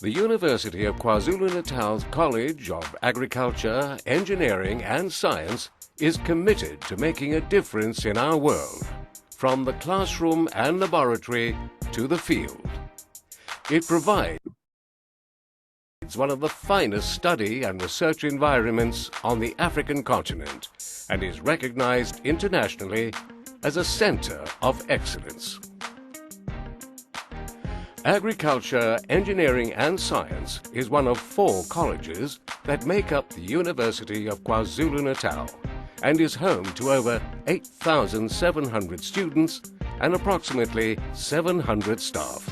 The University of KwaZulu-Natal's College of Agriculture, Engineering and Science is committed to making a difference in our world, from the classroom and laboratory to the field. It provides one of the finest study and research environments on the African continent and is recognized internationally as a center of excellence. Agriculture, Engineering and Science is one of 4 colleges that make up the University of KwaZulu-Natal and is home to over 8,700 students and approximately 700 staff.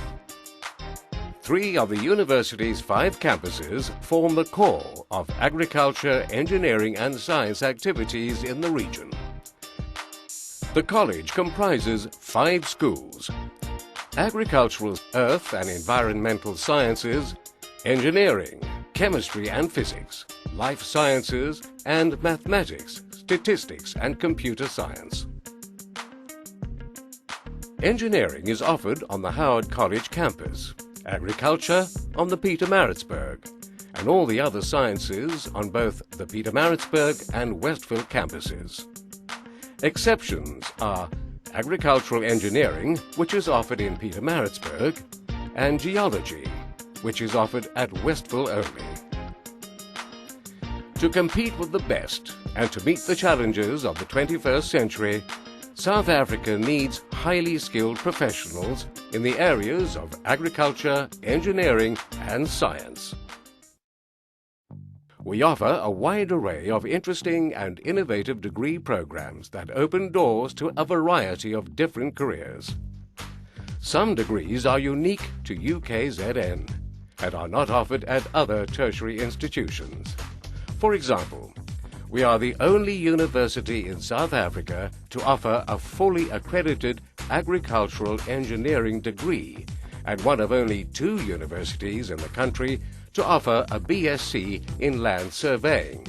3 of the university's 5 campuses form the core of agriculture, engineering and science activities in the region. The college comprises 5 schools: agricultural, earth and environmental sciences, engineering, chemistry and physics, life sciences and mathematics, statistics and computer science. Engineering is offered on the Howard College campus, agriculture on the Pietermaritzburg, and all the other sciences on both the Pietermaritzburg and Westville campuses. Exceptions are agricultural engineering, which is offered in Pietermaritzburg, and geology, which is offered at Westville only. To compete with the best and to meet the challenges of the 21st century, South Africa needs highly skilled professionals in the areas of agriculture, engineering and science. We offer a wide array of interesting and innovative degree programs that open doors to a variety of different careers. Some degrees are unique to UKZN and are not offered at other tertiary institutions. For example, we are the only university in South Africa to offer a fully accredited agricultural engineering degree and one of only 2 universities in the country to offer a BSc in land surveying.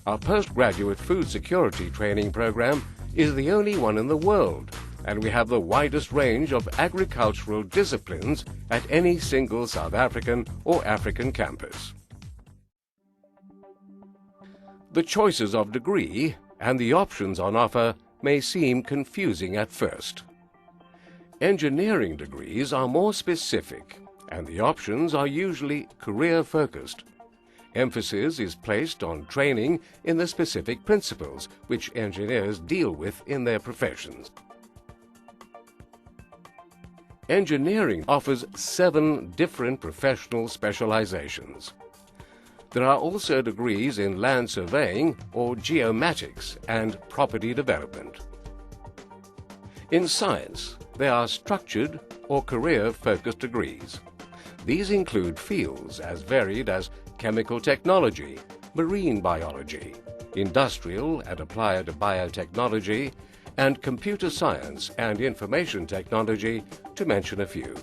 Our postgraduate food security training program is the only one in the world, and we have the widest range of agricultural disciplines at any single South African or African campus. The choices of degree and the options on offer may seem confusing at first. Engineering degrees are more specific, and the options are usually career-focused. Emphasis is placed on training in the specific principles which engineers deal with in their professions. Engineering offers 7 different professional specializations. There are also degrees in land surveying or geomatics and property development. In science, there are structured or career-focused degrees. These include fields as varied as chemical technology, marine biology, industrial and applied biotechnology, and computer science and information technology, to mention a few.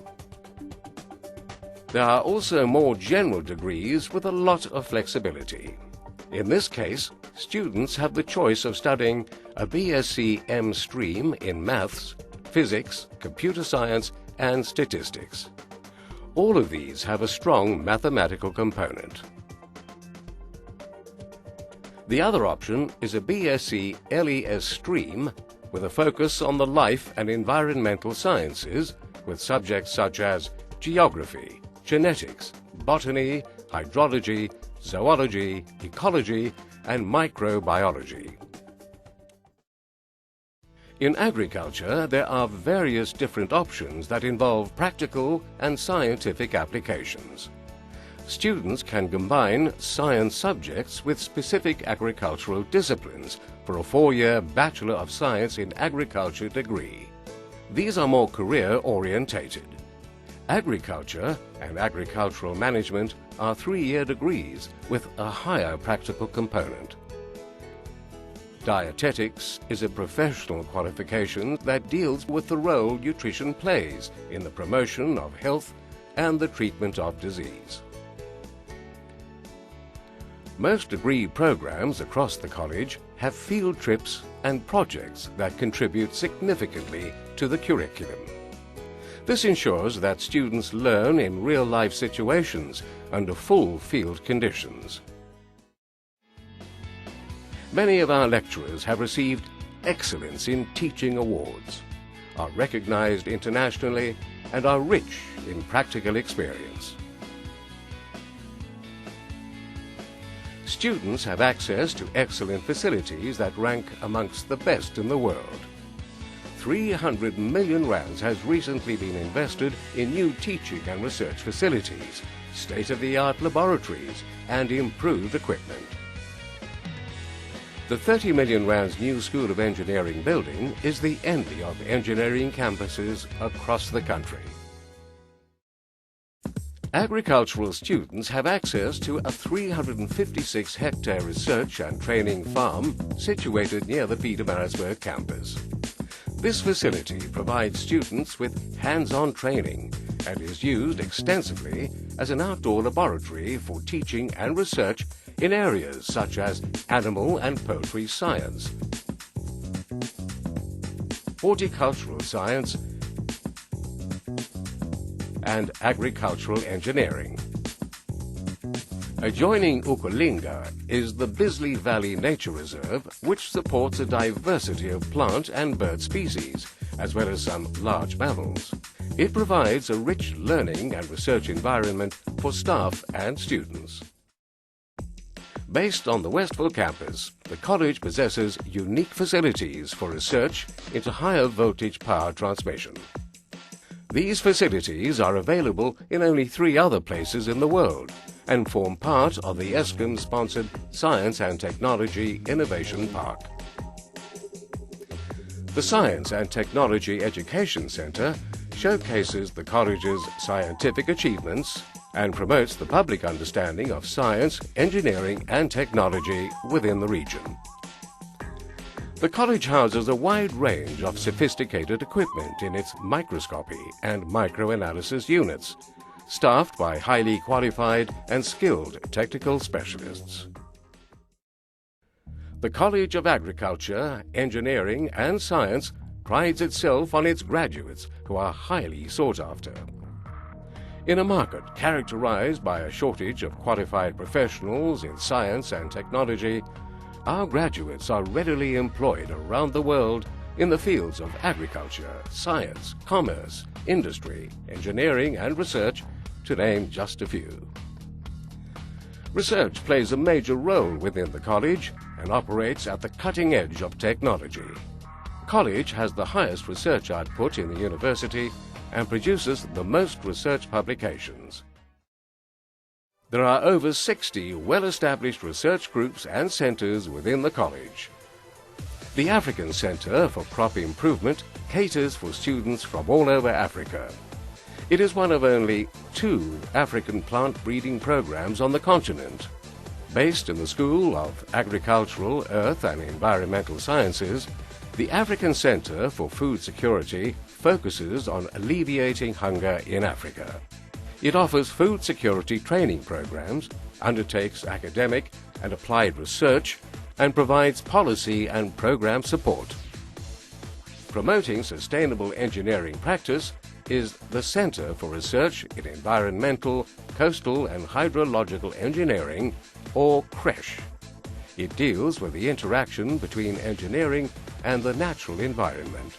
There are also more general degrees with a lot of flexibility. In this case, students have the choice of studying a BSc M stream in maths, physics, computer science, and statistics. All of these have a strong mathematical component. The other option is a BSc LES stream with a focus on the life and environmental sciences with subjects such as geography, genetics, botany, hydrology, zoology, ecology, and microbiology. In agriculture, there are various different options that involve practical and scientific applications. Students can combine science subjects with specific agricultural disciplines for a 4-year Bachelor of Science in Agriculture degree. These are more career-orientated. Agriculture and agricultural management are 3-year degrees with a higher practical component. Dietetics is a professional qualification that deals with the role nutrition plays in the promotion of health and the treatment of disease. Most degree programs across the college have field trips and projects that contribute significantly to the curriculum. This ensures that students learn in real-life situations under full field conditions. Many of our lecturers have received Excellence in Teaching awards, are recognized internationally, and are rich in practical experience. Students have access to excellent facilities that rank amongst the best in the world. 300 million rands has recently been invested in new teaching and research facilities, state-of-the-art laboratories, and improved equipment. The 30 million rands new School of Engineering building is the envy of engineering campuses across the country. Agricultural students have access to a 356-hectare research and training farm situated near the Pietermaritzburg campus. This facility provides students with hands-on training and is used extensively as an outdoor laboratory for teaching and research in areas such as animal and poultry science, horticultural science, and agricultural engineering. Adjoining Ukulinga is the Bisley Valley Nature Reserve, which supports a diversity of plant and bird species, as well as some large mammals. It provides a rich learning and research environment for staff and students. Based on the Westville campus, the college possesses unique facilities for research into higher voltage power transmission. These facilities are available in only 3 other places in the world and form part of the ESCOM-sponsored Science and Technology Innovation Park. The Science and Technology Education Center showcases the college's scientific achievements and promotes the public understanding of science, engineering, and technology within the region. The college houses a wide range of sophisticated equipment in its microscopy and microanalysis units, staffed by highly qualified and skilled technical specialists. The College of Agriculture, Engineering, and Science prides itself on its graduates who are highly sought after. In a market characterized by a shortage of qualified professionals in science and technology, our graduates are readily employed around the world in the fields of agriculture, science, commerce, industry, engineering, and research, to name just a few. Research plays a major role within the college and operates at the cutting edge of technology. The college has the highest research output in the university and produces the most research publications. There are over 60 well-established research groups and centers within the college. The African Center for Crop Improvement caters for students from all over Africa. It is one of only 2 African plant breeding programs on the continent. Based in the School of Agricultural, Earth and Environmental Sciences, the African Center for Food Security focuses on alleviating hunger in Africa. It offers food security training programs, undertakes academic and applied research, and provides policy and program support. Promoting sustainable engineering practice is the Center for Research in Environmental, Coastal and Hydrological Engineering, or CRESH. It deals with the interaction between engineering and the natural environment.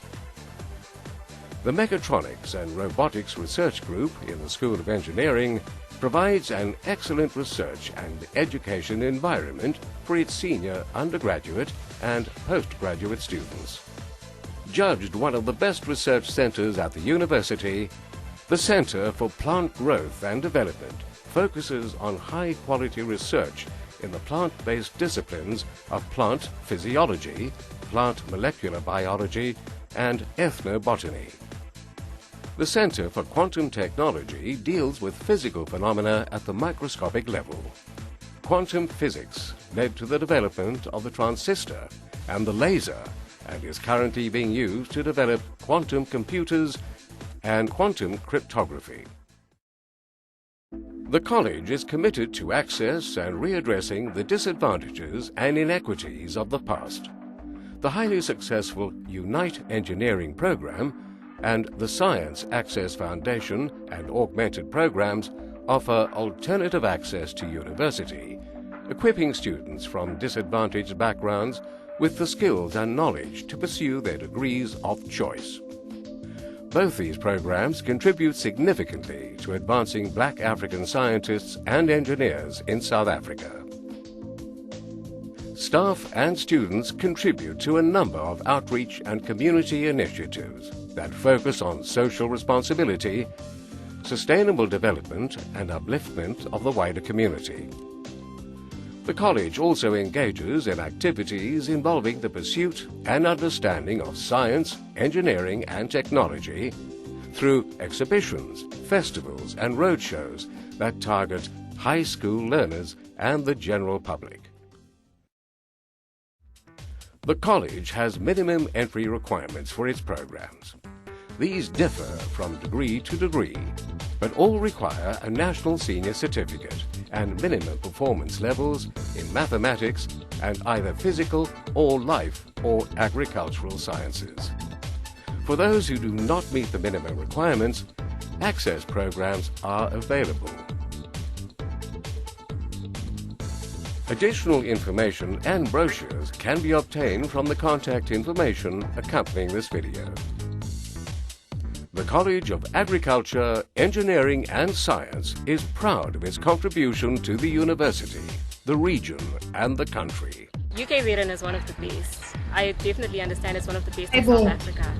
The Mechatronics and Robotics Research Group in the School of Engineering provides an excellent research and education environment for its senior undergraduate and postgraduate students. Judged one of the best research centers at the university, the Center for Plant Growth and Development focuses on high-quality research in the plant-based disciplines of plant physiology, plant molecular biology, and ethnobotany. The Center for Quantum Technology deals with physical phenomena at the microscopic level. Quantum physics led to the development of the transistor and the laser and is currently being used to develop quantum computers and quantum cryptography. The college is committed to access and readdressing the disadvantages and inequities of the past. The highly successful Unite Engineering program and the Science Access Foundation and augmented programs offer alternative access to university, equipping students from disadvantaged backgrounds with the skills and knowledge to pursue their degrees of choice. Both these programs contribute significantly to advancing Black African scientists and engineers in South Africa. Staff and students contribute to a number of outreach and community initiatives that focus on social responsibility, sustainable development and upliftment of the wider community. The college also engages in activities involving the pursuit and understanding of science, engineering and technology through exhibitions, festivals and roadshows that target high school learners and the general public. The college has minimum entry requirements for its programs. These differ from degree to degree, but all require a national senior certificate and minimum performance levels in mathematics and either physical or life or agricultural sciences. For those who do not meet the minimum requirements, access programs are available. Additional information and brochures can be obtained from the contact information accompanying this video. The College of Agriculture, Engineering and Science is proud of its contribution to the university, the region and the country. UKZN is one of the best. I definitely understand it's one of the best in South Africa.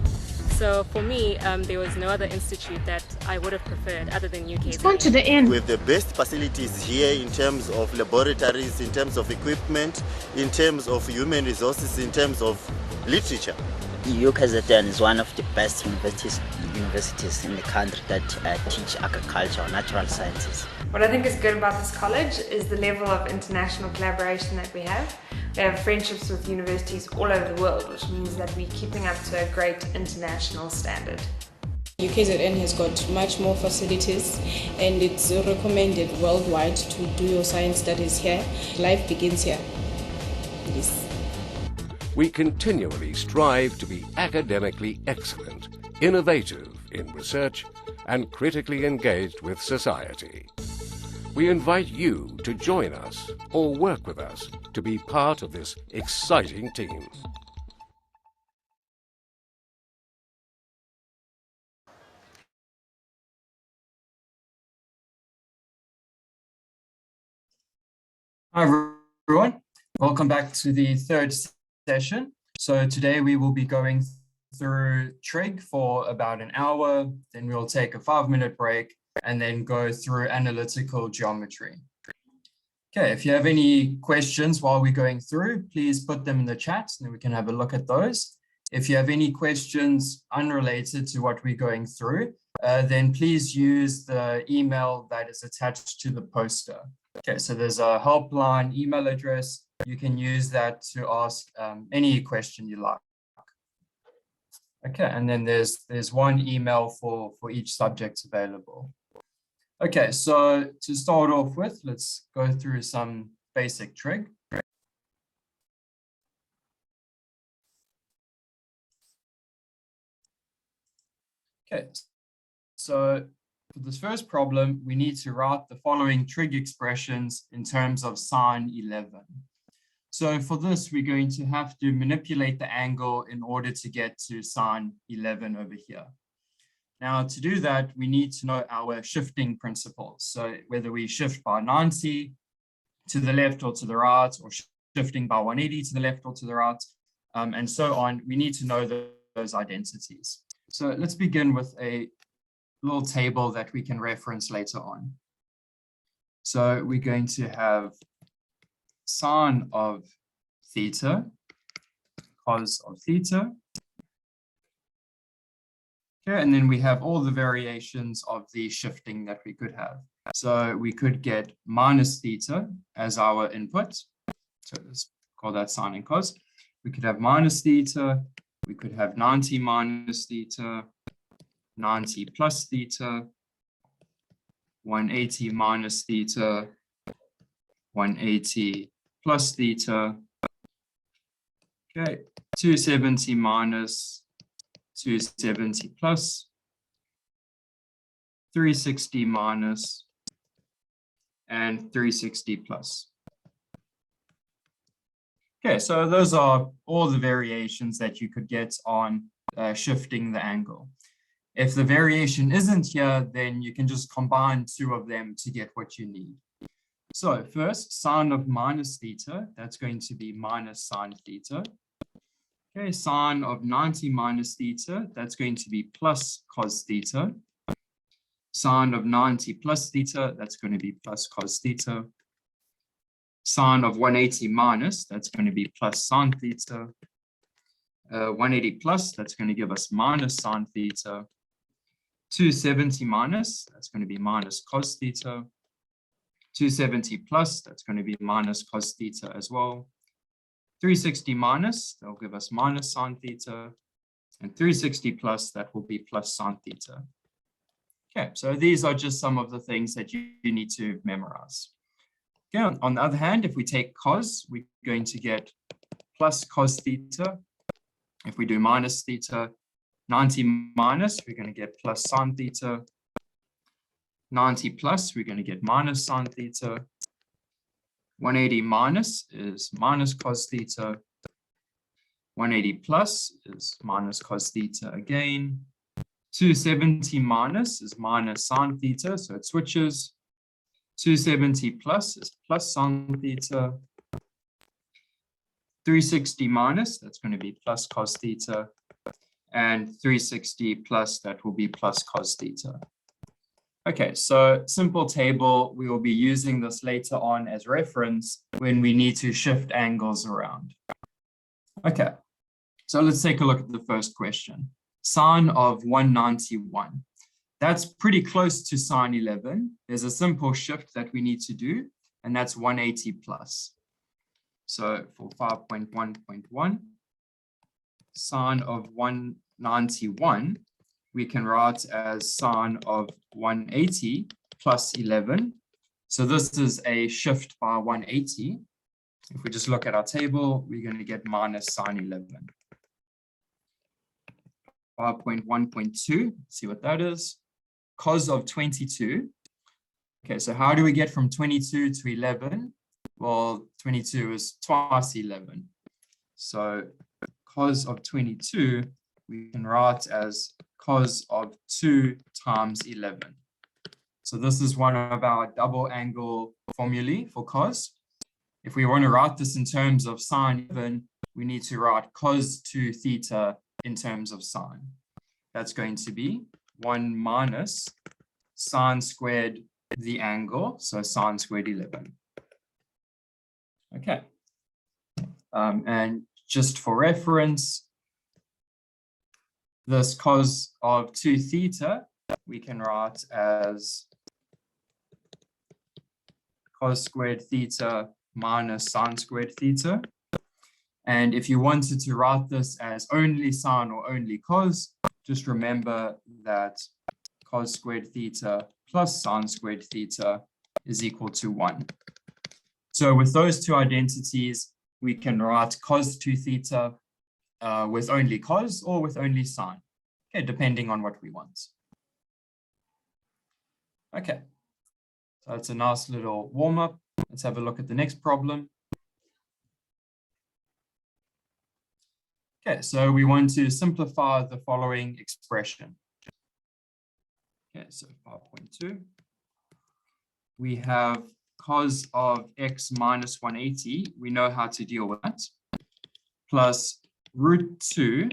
So for me, there was no other institute that I would have preferred other than UKZN. It's gone to the end. With the best facilities here in terms of laboratories, in terms of equipment, in terms of human resources, in terms of literature. UKZN is one of the best universities in the country that teach agriculture or natural sciences. What I think is good about this college is the level of international collaboration that we have. We have friendships with universities all over the world, which means that we're keeping up to a great international standard. UKZN has got much more facilities and it's recommended worldwide to do your science studies here. Life begins here. Yes. We continually strive to be academically excellent, innovative in research, and critically engaged with society. We invite you to join us or work with us to be part of this exciting team. Hi everyone, welcome back to the third session. So today we will be going through Trig for about an hour, then we'll take a 5-minute break and then go through analytical geometry. Okay, if you have any questions while we're going through, please put them in the chat and we can have a look at those. If you have any questions unrelated to what we're going through, then please use the email that is attached to the poster. Okay, so there's a helpline email address. You can use that to ask any question you like. Okay, and then there's one email for each subject available. Okay, so to start off with, let's go through some basic trig. Okay, so for this first problem, we need to write the following trig expressions in terms of sine 11. So for this, we're going to have to manipulate the angle in order to get to sine 11 over here. Now, to do that, we need to know our shifting principles. So whether we shift by 90 to the left or to the right, or shifting by 180 to the left or to the right, and so on, we need to know those identities. So let's begin with a little table that we can reference later on. So we're going to have sine of theta, cos of theta. Okay, and then we have all the variations of the shifting that we could have. So we could get minus theta as our input. So let's call that sine and cos. We could have minus theta. We could have 90 minus theta, 90 plus theta, 180 minus theta, 180 plus theta. Okay, 270 minus, 270 plus, 360 minus, and 360 plus. Okay, so those are all the variations that you could get on shifting the angle. If the variation isn't here, then you can just combine two of them to get what you need. So first, sine of minus theta, that's going to be minus sine theta. Okay, sine of 90 minus theta, that's going to be plus cos theta. Sine of 90 plus theta, that's going to be plus cos theta. Sine of 180 minus, that's going to be plus sine theta. 180 plus, that's going to give us minus sine theta. 270 minus, that's going to be minus cos theta. 270 plus, that's going to be minus cos theta as well. 360 minus, that will give us minus sine theta. And 360 plus, that will be plus sine theta. Okay, so these are just some of the things that you need to memorize. Okay, on the other hand, if we take cos, we're going to get plus cos theta. If we do minus theta, 90 minus, we're going to get plus sine theta. 90 plus, we're going to get minus sine theta. 180 minus is minus cos theta. 180 plus is minus cos theta again. 270 minus is minus sine theta, so it switches. 270 plus is plus sine theta. 360 minus, that's going to be plus cos theta. And 360 plus, that will be plus cos theta. Okay, so simple table, we will be using this later on as reference when we need to shift angles around. Okay, so let's take a look at the first question. Sine of 191. That's pretty close to sine 11. There's a simple shift that we need to do, and that's 180 plus. So for 5.1.1, sine of 191, we can write as sine of 180 plus 11. So this is a shift by 180. If we just look at our table, we're going to get minus sine 11. 5.1.2, see what that is. Cos of 22. Okay, so how do we get from 22 to 11? Well, 22 is twice 11. So cos of 22, we can write as cos of 2 times 11. So this is one of our double angle formulae for cos. If we want to write this in terms of sine 11, we need to write cos 2 theta in terms of sine. That's going to be 1 minus sine squared the angle, so sine squared 11. Okay. And just for reference, this cos of 2 theta, we can write as cos squared theta minus sine squared theta. And if you wanted to write this as only sine or only cos, just remember that cos squared theta plus sine squared theta is equal to 1. So with those two identities, we can write cos 2 theta with only cos or with only sine, okay, depending on what we want. Okay, so that's a nice little warm-up. Let's have a look at the next problem. Okay, so we want to simplify the following expression. Okay, so 5.2. We have cos of x minus 180. We know how to deal with that. Plus root 2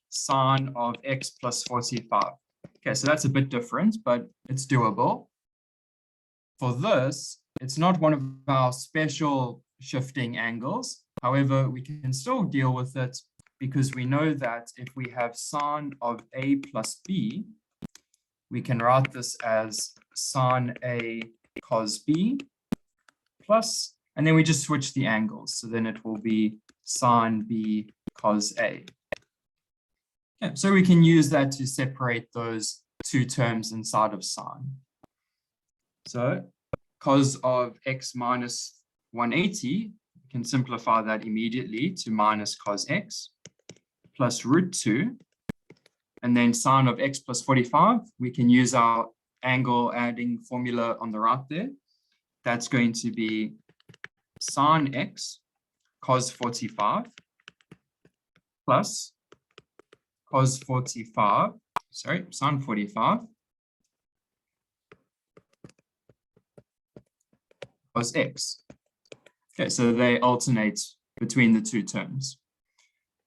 sine of x plus 45. Okay, so that's a bit different, but it's doable. For this, it's not one of our special shifting angles. However, we can still deal with it because we know that if we have sine of a plus b, we can write this as sine a cos b plus, and then we just switch the angles. So then it will be sine b cos a. Okay, so we can use that to separate those two terms inside of sine. So cos of x minus 180, we can simplify that immediately to minus cos x plus root 2 and then sine of x plus 45, we can use our angle adding formula on the right there. That's going to be sine x cos 45 plus cos 45, sorry, sine 45 cos x. Okay, so they alternate between the two terms.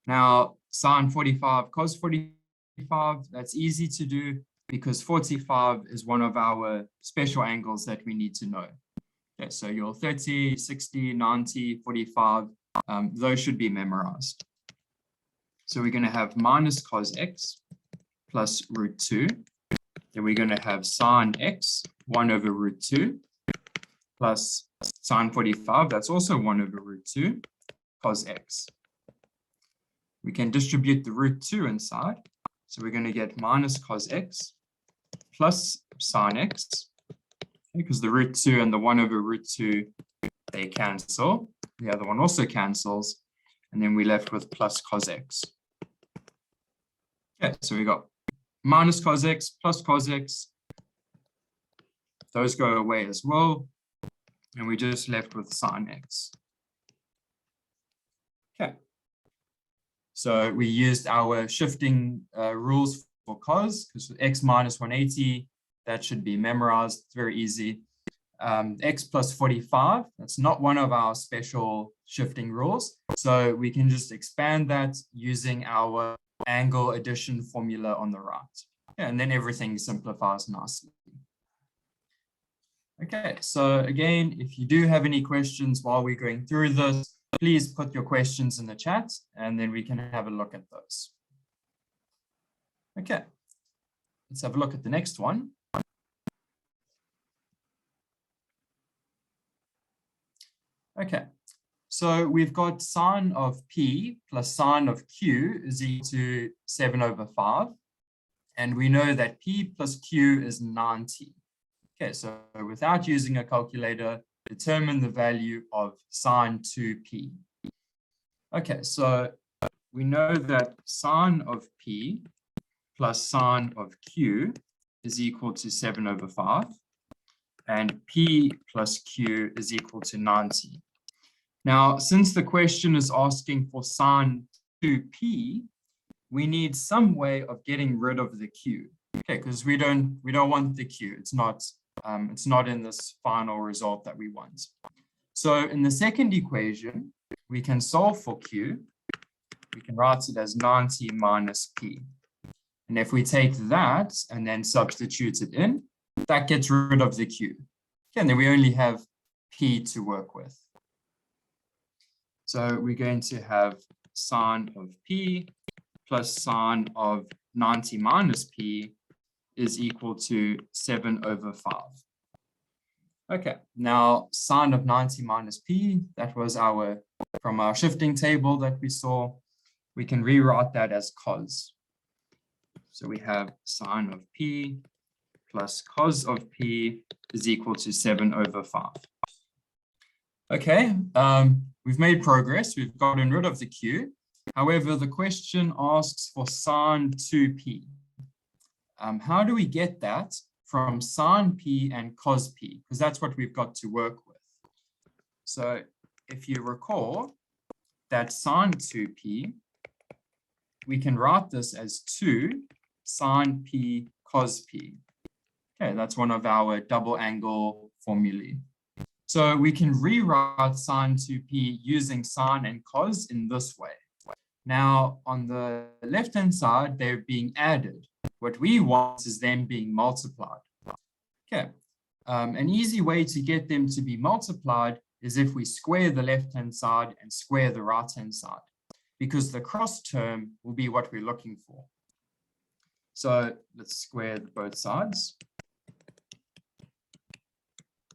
Now, sine 45 cos 45, that's easy to do because 45 is one of our special angles that we need to know. Okay, so your 30, 60, 90, 45, those should be memorized. So we're going to have minus cos x plus root 2. Then we're going to have sine x, 1 over root 2, plus sine 45, that's also 1 over root 2, cos x. We can distribute the root 2 inside. So we're going to get minus cos x plus sine x, because the root 2 and the 1 over root 2, they cancel. The other one also cancels. And then we're left with plus cos x. Okay, so we got minus cos x plus cos x. Those go away as well. And we're just left with sine x. Okay. So we used our shifting rules for cos, because x minus 180, that should be memorized. It's very easy. X plus 45, that's not one of our special shifting rules. So we can just expand that using our angle addition formula on the right. Yeah, and then everything simplifies nicely. Okay, so again, if you do have any questions while we're going through this, please put your questions in the chat and then we can have a look at those. Okay, let's have a look at the next one. Okay, so we've got sine of P plus sine of Q is equal to 7 over 5. And we know that P plus Q is 90. Okay, so without using a calculator, determine the value of sine 2P. Okay, so we know that sine of P plus sine of Q is equal to 7 over 5. And P plus Q is equal to 90. Now, since the question is asking for sine 2P, we need some way of getting rid of the Q. Okay, because we don't want the Q. It's not in this final result that we want. So in the second equation, we can solve for Q. We can write it as 90 minus P. And if we take that and then substitute it in, that gets rid of the Q. Okay, and then we only have P to work with. So we're going to have sine of P plus sine of 90 minus P is equal to 7 over 5. Okay, now sine of 90 minus P, that was from our shifting table that we saw. We can rewrite that as cos. So we have sine of P plus cos of P is equal to 7 over 5. Okay, we've made progress. We've gotten rid of the Q. However, the question asks for sine 2P. How do we get that from sine P and cos P? Because that's what we've got to work with. So if you recall that sine 2P, we can write this as 2 sine P cos P. Okay, that's one of our double angle formulae. So we can rewrite sine 2P using sine and cos in this way. Now, on the left-hand side, they're being added. What we want is them being multiplied. Okay, an easy way to get them to be multiplied is if we square the left-hand side and square the right-hand side, because the cross term will be what we're looking for. So let's square both sides.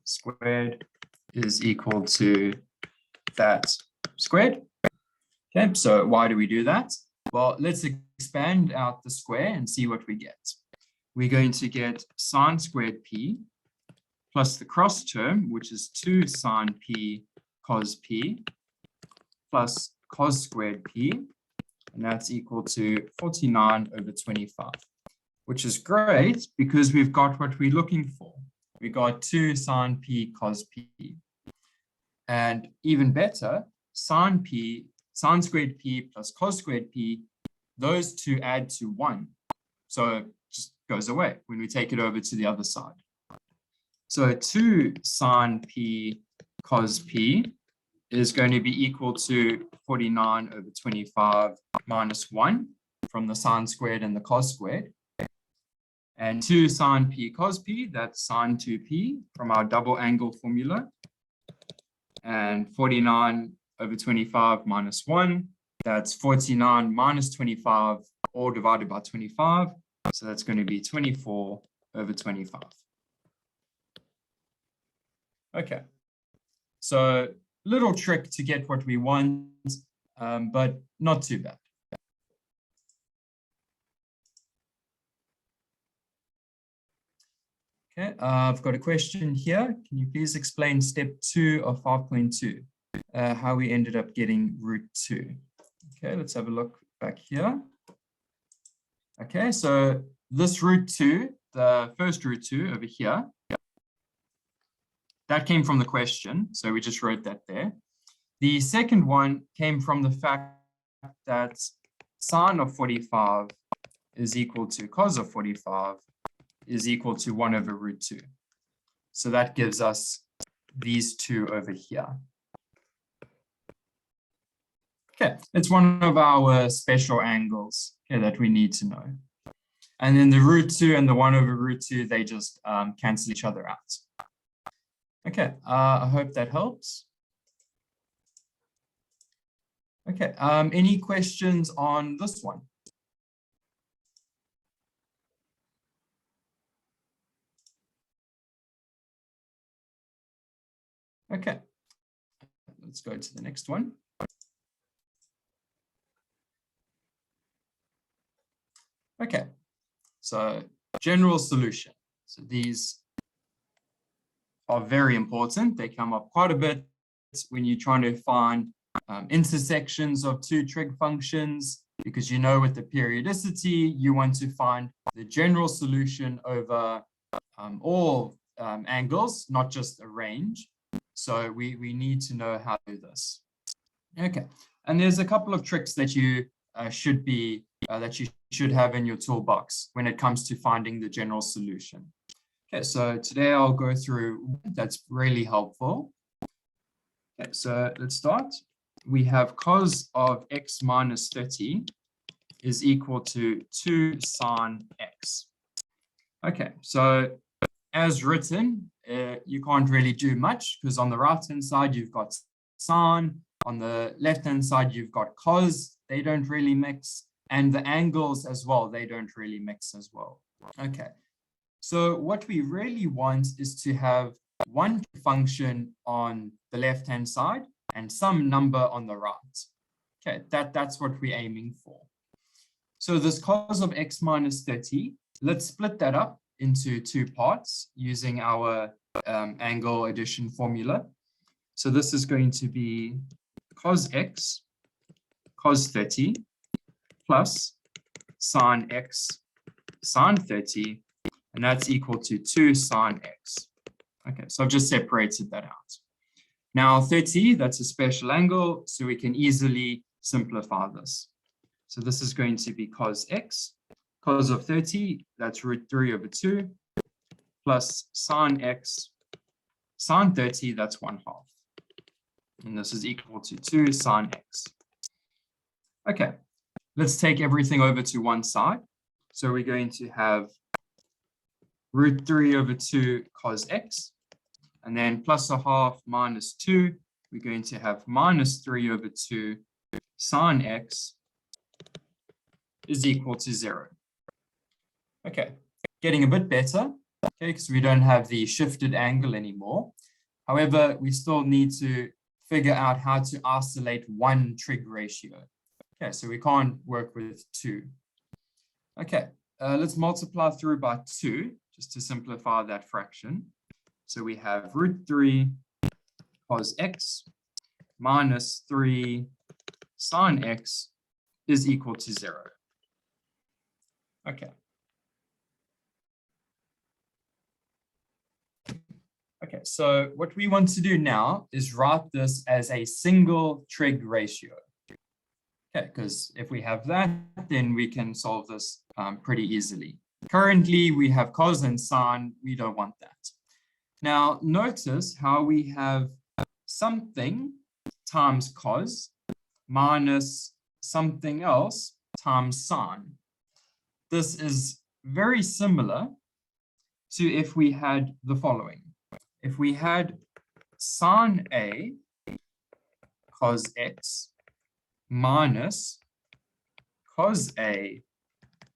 Squared is equal to that squared. Okay, so why do we do that? Well, let's expand out the square and see what we get. We're going to get sine squared P plus the cross term, which is 2 sine P cos P plus cos squared P and that's equal to 49 over 25, which is great because we've got what we're looking for. We got 2 sine p cos p. And even better, sine squared p plus cos squared p, those two add to 1. So it just goes away when we take it over to the other side. So 2 sine p cos p is going to be equal to 49 over 25 minus 1 from the sine squared and the cos squared. And 2 sine p cos p, that's sine 2p from our double angle formula. And 49 over 25 minus 1, that's 49 minus 25, all divided by 25. So that's going to be 24 over 25. Okay, so little trick to get what we want, but not too bad. Okay, I've got a question here. Can you please explain step 2 of 5.2, how we ended up getting root 2? Okay, let's have a look back here. Okay, so this root 2, the first root 2 over here, that came from the question, so we just wrote that there. The second one came from the fact that sine of 45 is equal to cos of 45 is equal to 1 over root 2. So that gives us these two over here. Okay, it's one of our special angles, okay, that we need to know. And then the root 2 and the 1 over root 2, they just cancel each other out. Okay, I hope that helps. Okay, any questions on this one? Okay, let's go to the next one. Okay, so general solution. So these are very important. They come up quite a bit when you're trying to find intersections of two trig functions, because you know with the periodicity, you want to find the general solution over all angles, not just a range. So we need to know how to do this. Okay, and there's a couple of tricks that you should have in your toolbox when it comes to finding the general solution. Okay, so today I'll go through that's really helpful. Okay, so let's start. We have cos of x minus 30 is equal to 2 sine x. Okay, so as written, you can't really do much because on the right-hand side, you've got sine. On the left-hand side, you've got cos. They don't really mix. And the angles as well, they don't really mix as well. Okay, so what we really want is to have one function on the left-hand side and some number on the right. Okay, that's what we're aiming for. So this cos of x minus 30, let's split that up into two parts using our angle addition formula. So this is going to be cos x cos 30 plus sine x sine 30, and that's equal to 2 sine x. Okay, so I've just separated that out. Now 30, that's a special angle, so we can easily simplify this. So this is going to be cos x, cos of 30, that's root 3 over 2, plus sine x, sine 30, that's 1/2. And this is equal to 2 sine x. Okay, let's take everything over to one side. So we're going to have root 3 over 2 cos x, and then plus 1/2 minus 2, we're going to have minus 3 over 2 sine x is equal to 0. Okay, getting a bit better, okay, because we don't have the shifted angle anymore. However, we still need to figure out how to isolate one trig ratio. Okay, so we can't work with 2. Okay, let's multiply through by 2, just to simplify that fraction. So we have root 3 cos x minus 3 sine x is equal to 0. Okay. Okay, so what we want to do now is write this as a single trig ratio. Okay, because if we have that, then we can solve this pretty easily. Currently, we have cos and sine. We don't want that. Now, notice how we have something times cos minus something else times sine. This is very similar to if we had the following. If we had sine A cos x minus cos A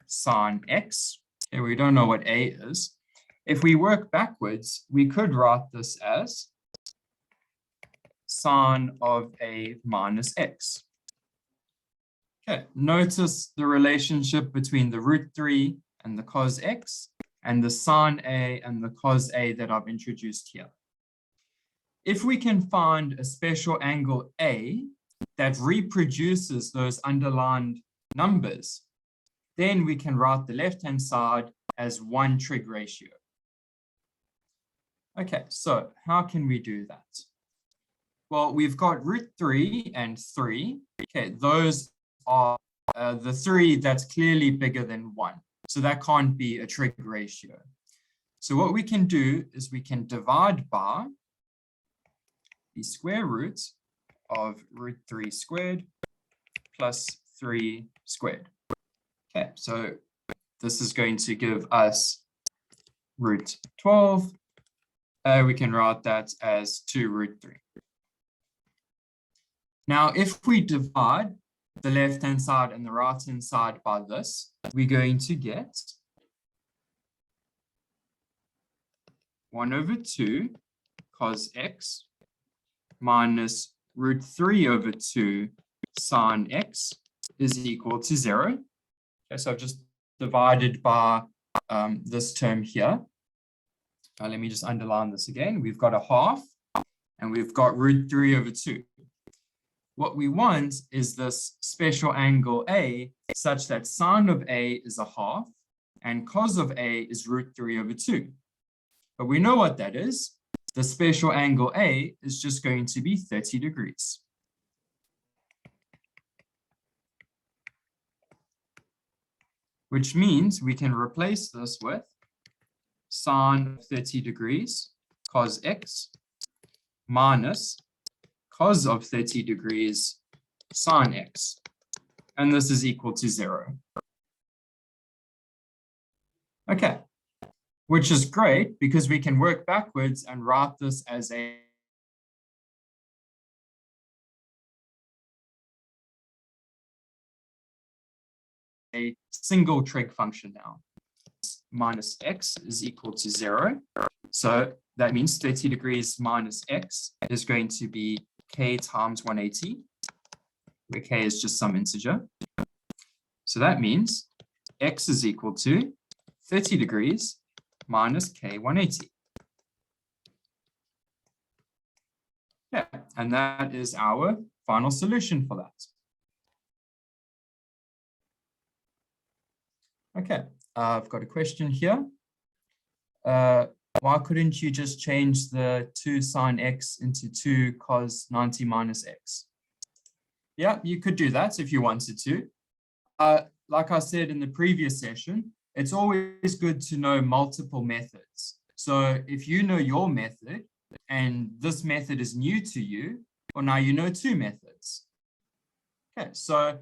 sine x, okay, we don't know what A is. If we work backwards, we could write this as sine of A minus x. Okay, notice the relationship between the root 3 and the cos x and the sine A and the cos A that I've introduced here. If we can find a special angle A that reproduces those underlined numbers, then we can write the left-hand side as one trig ratio. Okay, so how can we do that? Well, we've got root 3 and 3. Okay, those are the 3 that's clearly bigger than 1. So that can't be a trig ratio. So what we can do is we can divide by the square root of root 3 squared plus 3 squared. Okay, so this is going to give us root 12. We can write that as 2 root 3. Now, if we divide the left-hand side and the right-hand side by this, we're going to get 1 over 2 cos x minus root 3 over 2 sine x is equal to 0. Okay, so I've just divided by this term here. Let me just underline this again. We've got a half and we've got root 3 over 2. What we want is this special angle A such that sine of A is a half and cos of A is root 3 over 2. But we know what that is. The special angle A is just going to be 30 degrees. Which means we can replace this with sine of 30 degrees cos x minus cos of 30 degrees sine x. And this is equal to 0. Okay, which is great because we can work backwards and write this as a single trig function now. Minus x is equal to 0. So that means 30 degrees minus x is going to be k times 180, where k is just some integer. So that means x is equal to 30 degrees minus k 180. Yeah, and that is our final solution for that. Okay, I've got a question here. Why couldn't you just change the 2 sine x into 2 cos 90 minus x? Yeah, you could do that if you wanted to. Like I said in the previous session, it's always good to know multiple methods. So if you know your method and this method is new to you, well, now you know 2 methods. Okay, so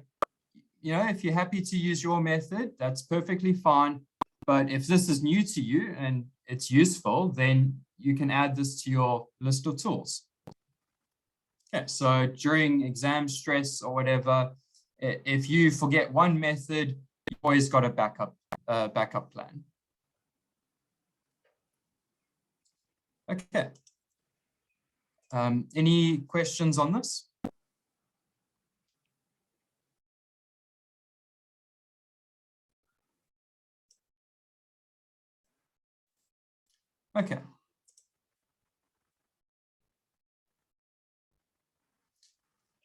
if you're happy to use your method, that's perfectly fine. But if this is new to you and it's useful, then you can add this to your list of tools. Okay, so during exam stress or whatever, if you forget one method, you've always got a backup plan. Okay. Any questions on this? Okay.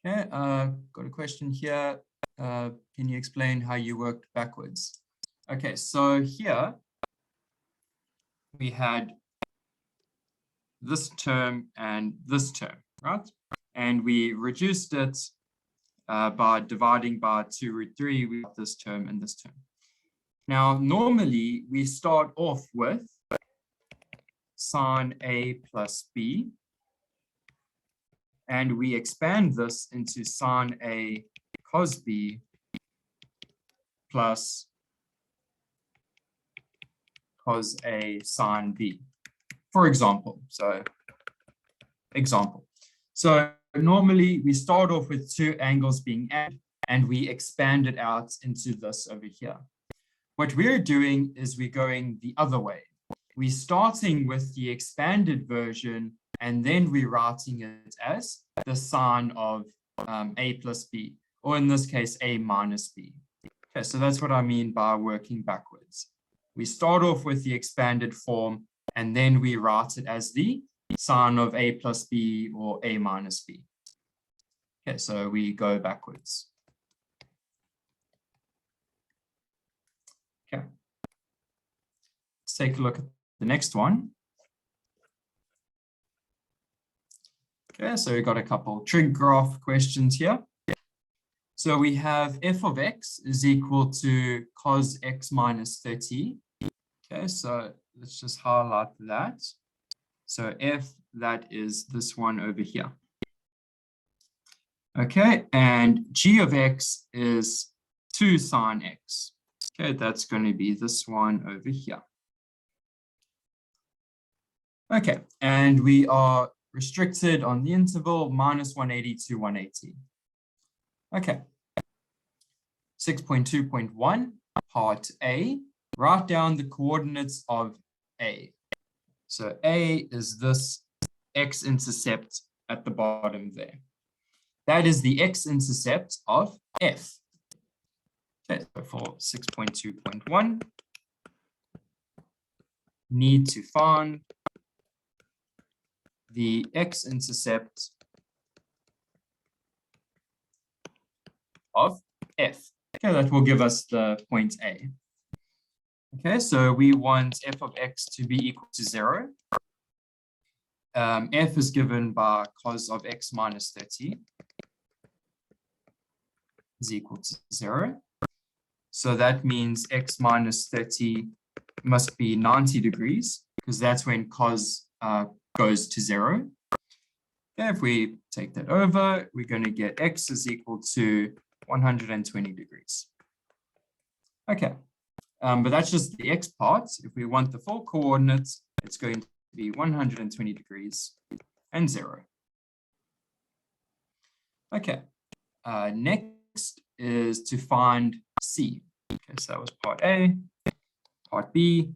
Okay, got a question here. Can you explain how you worked backwards? Okay, so here we had this term and this term, right? And we reduced it by dividing by 2 root 3, we got this term and this term. Now, normally we start off with sine A plus B, and we expand this into sine A cos B plus cos A sine B, for example. So normally we start off with two angles being added and we expand it out into this over here. What we're doing is we're going the other way. We're starting with the expanded version and then we're writing it as the sine of A plus B, or in this case, A minus B. Okay, so that's what I mean by working backwards. We start off with the expanded form and then we write it as the sine of A plus B or A minus B. Okay, so we go backwards. Okay, let's take a look at the next one. Okay, so we got a couple trig graph questions here. So we have f of x is equal to cos x minus 30. Okay, so let's just highlight that. So f, that is this one over here. Okay, and g of x is 2 sine x. Okay, that's going to be this one over here. Okay, and we are restricted on the interval minus 180 to 180. Okay. 6.2.1, part A, write down the coordinates of A. So A is this x-intercept at the bottom there. That is the x-intercept of F. Okay, so for 6.2.1, need to find the x-intercept of F. Okay, that will give us the point A. Okay, so we want f of x to be equal to 0. F is given by cos of x minus 30 is equal to 0. So that means x minus 30 must be 90 degrees because that's when cos goes to 0. Okay, if we take that over, we're going to get x is equal to 120 degrees. Okay, but that's just the x part. If we want the full coordinates, it's going to be 120 degrees and 0. Okay, next is to find C. Okay, so that was part A. Part B,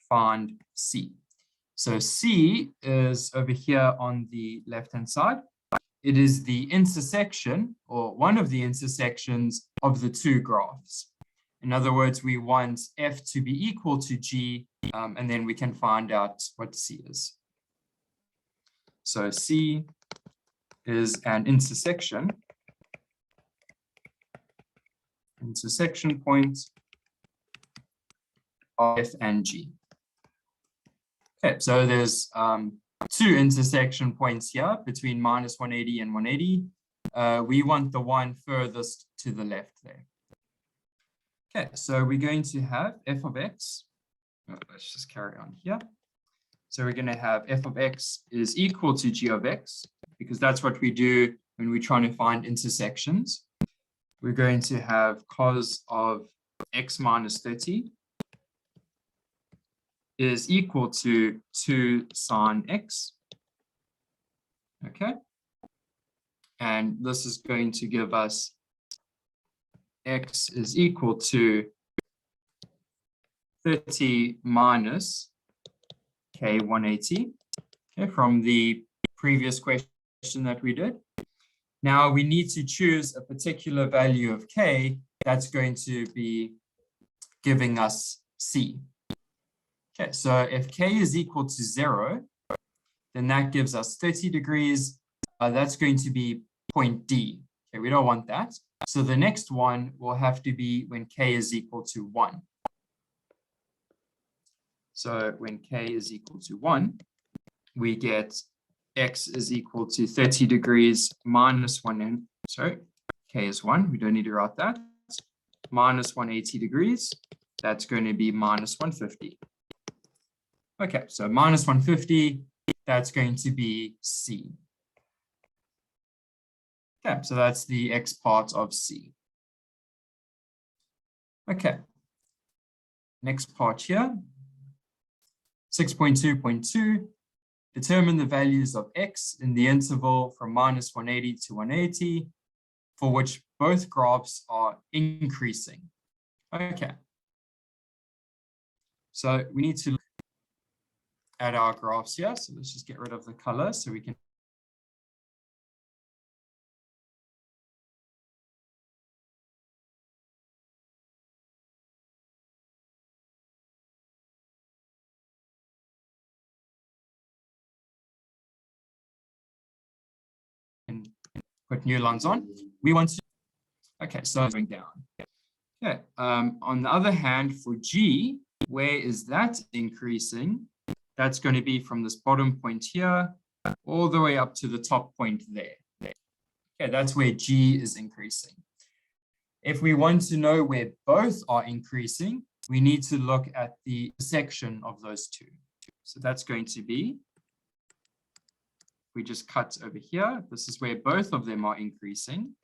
find C. So C is over here on the left-hand side. It is the intersection, or one of the intersections of the two graphs. In other words, we want F to be equal to G, and then we can find out what C is. So C is an intersection point of F and G. Okay, so there's two intersection points here between minus 180 and 180. We want the one furthest to the left there. Okay, so we're going to have f of x. Let's just carry on here. So we're going to have f of x is equal to g of x, because that's what we do when we're trying to find intersections. We're going to have cos of x minus 30 is equal to 2 sine x. Okay. And this is going to give us x is equal to 30 minus k 180. Okay, from the previous question that we did. Now we need to choose a particular value of k that's going to be giving us c. Okay, so if k is equal to 0, then that gives us 30 degrees. That's going to be point D. Okay, we don't want that. So the next one will have to be when k is equal to 1. So when k is equal to 1, we get x is equal to 30 degrees minus 1, and sorry, k is 1, we don't need to write that, minus 180 degrees, that's going to be minus 150. Okay, so minus 150, that's going to be C. Okay, so that's the x part of C. Okay, next part here, 6.2.2, determine the values of x in the interval from minus 180 to 180, for which both graphs are increasing. Okay, so we need to look at our graphs here. So let's just get rid of the color so we can put new lines on. We want to, okay, so going down. Okay, on the other hand, for G, where is that increasing? That's going to be from this bottom point here all the way up to the top point there. Okay, that's where G is increasing. If we want to know where both are increasing, we need to look at the section of those two. So that's going to be, we just cut over here. This is where both of them are increasing.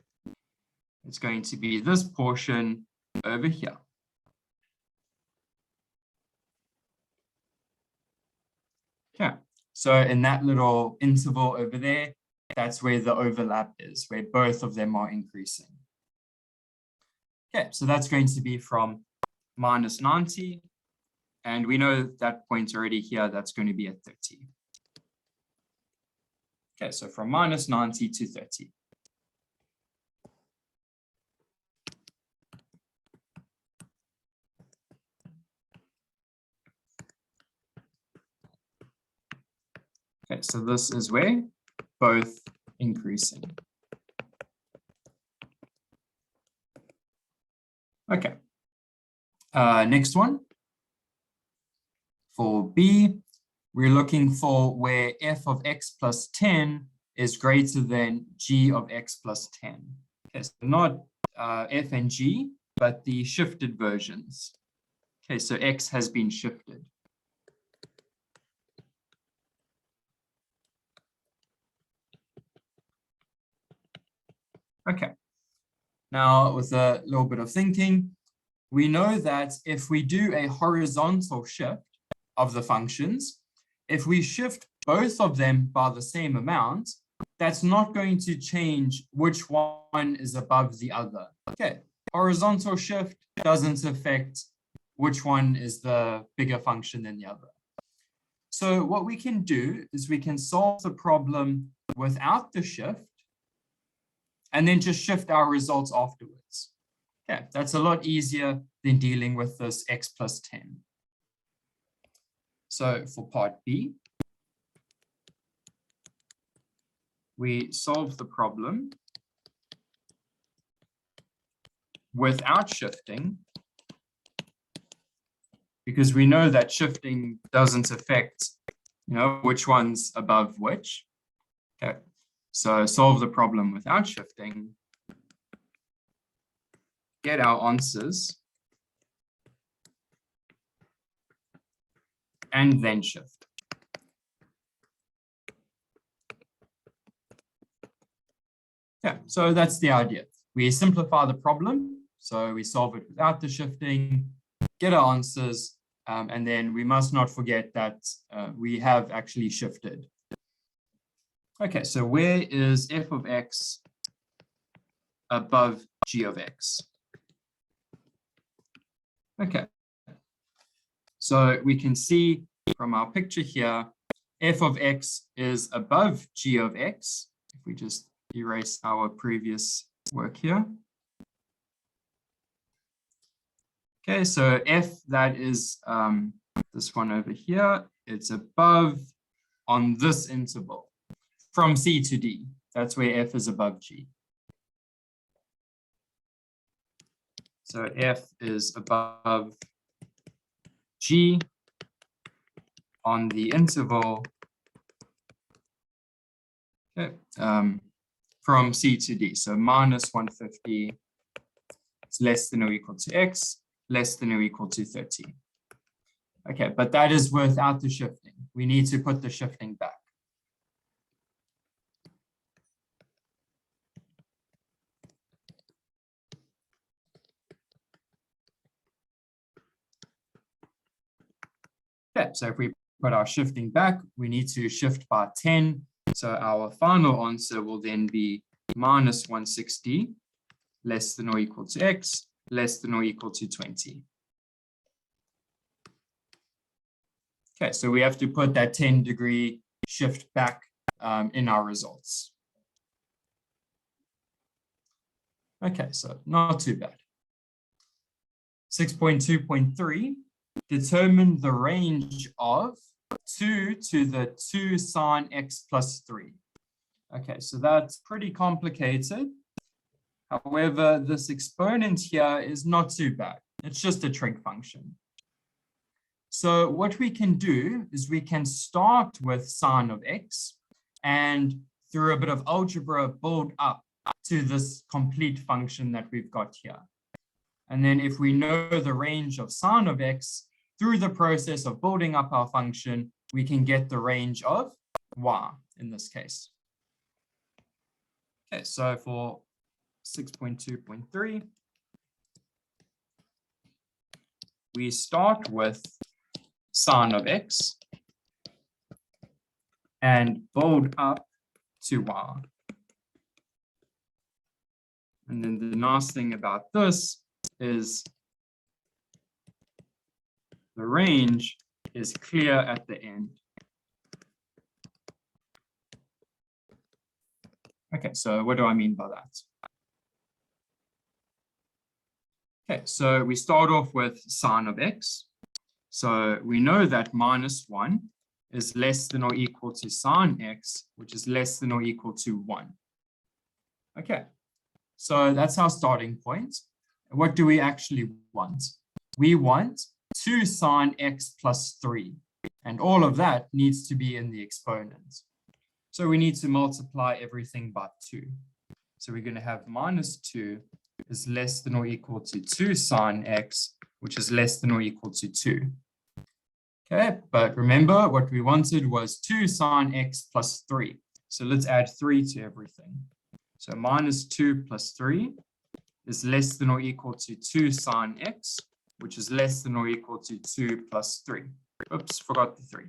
It's going to be this portion over here. Okay, so in that little interval over there, that's where the overlap is, where both of them are increasing. Okay, so that's going to be from minus 90. And we know that point already here, that's going to be at 30. Okay, so from minus 90 to 30. Okay, so this is where both increasing. Okay, next one. For B, we're looking for where f of x plus 10 is greater than g of x plus 10. Okay, so not f and g, but the shifted versions. Okay, so x has been shifted. Okay, now with a little bit of thinking, we know that if we do a horizontal shift of the functions, if we shift both of them by the same amount, that's not going to change which one is above the other. Okay, horizontal shift doesn't affect which one is the bigger function than the other. So what we can do is we can solve the problem without the shift and then just shift our results afterwards. Okay, that's a lot easier than dealing with this x plus 10. So for part B, we solve the problem without shifting, because we know that shifting doesn't affect, which one's above which. Okay, so solve the problem without shifting, get our answers, and then shift. Yeah, so that's the idea. We simplify the problem, so we solve it without the shifting, get our answers, and then we must not forget that we have actually shifted. Okay, so where is f of x above g of x? Okay, so we can see from our picture here, f of x is above g of x. If we just erase our previous work here. Okay, so f, that is this one over here, it's above on this interval from C to D. That's where f is above g. So f is above g on the interval from C to D. So minus 150 is less than or equal to x, less than or equal to 30. Okay, but that is without the shifting. We need to put the shifting back. Okay, so if we put our shifting back, we need to shift by 10. So our final answer will then be minus 160 less than or equal to x, less than or equal to 20. Okay, so we have to put that 10-degree shift back in our results. Okay, so not too bad. 6.2.3, determine the range of 2 to the 2 sine x plus 3. Okay, so that's pretty complicated. However, this exponent here is not too bad. It's just a trig function. So what we can do is we can start with sine of x and through a bit of algebra build up to this complete function that we've got here. And then if we know the range of sine of x, through the process of building up our function, we can get the range of y in this case. Okay, so for 6.2.3, we start with sine of x and build up to y. And then the nice thing about this is the range is clear at the end. Okay, so what do I mean by that? Okay, so we start off with sine of x. So we know that minus 1 is less than or equal to sine x, which is less than or equal to 1. Okay, so that's our starting point. What do we actually want? We want 2 sine x plus 3, and all of that needs to be in the exponent. So we need to multiply everything by 2. So we're going to have minus 2 is less than or equal to 2 sine x, which is less than or equal to 2. Okay, but remember what we wanted was 2 sine x plus 3. So let's add 3 to everything. So minus 2 plus 3 is less than or equal to 2 sine x, which is less than or equal to 2 plus 3. Oops, forgot the 3.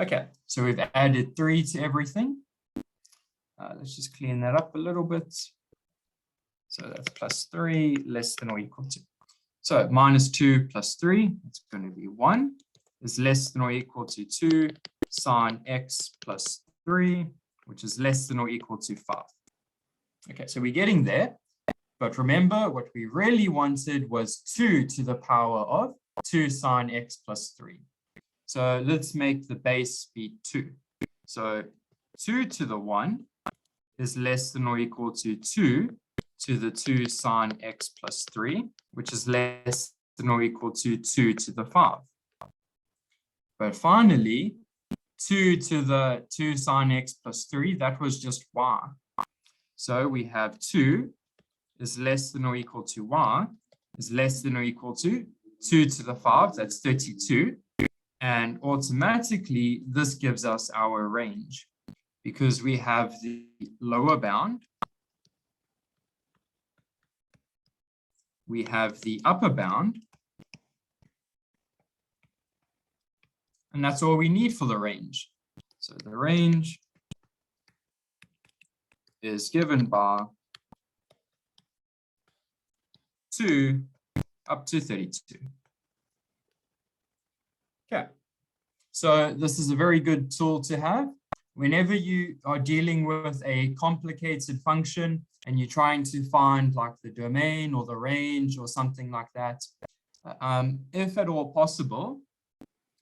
Okay, so we've added 3 to everything. Let's just clean that up a little bit. So that's plus 3, less than or equal to. So minus 2 plus 3, it's going to be 1, is less than or equal to 2 sine x plus 3, which is less than or equal to 5. Okay, so we're getting there. But remember, what we really wanted was 2 to the power of 2 sine x plus 3. So let's make the base be 2. So 2 to the 1 is less than or equal to 2 to the 2 sine x plus 3, which is less than or equal to 2 to the 5. But finally, 2 to the 2 sine x plus 3, that was just y. So we have 2 is less than or equal to y, is less than or equal to 2 to the 5, that's 32. And automatically, this gives us our range because we have the lower bound, we have the upper bound, and that's all we need for the range. So the range is given by 2 up to 32. Okay, so this is a very good tool to have. Whenever you are dealing with a complicated function and you're trying to find like the domain or the range or something like that, if at all possible,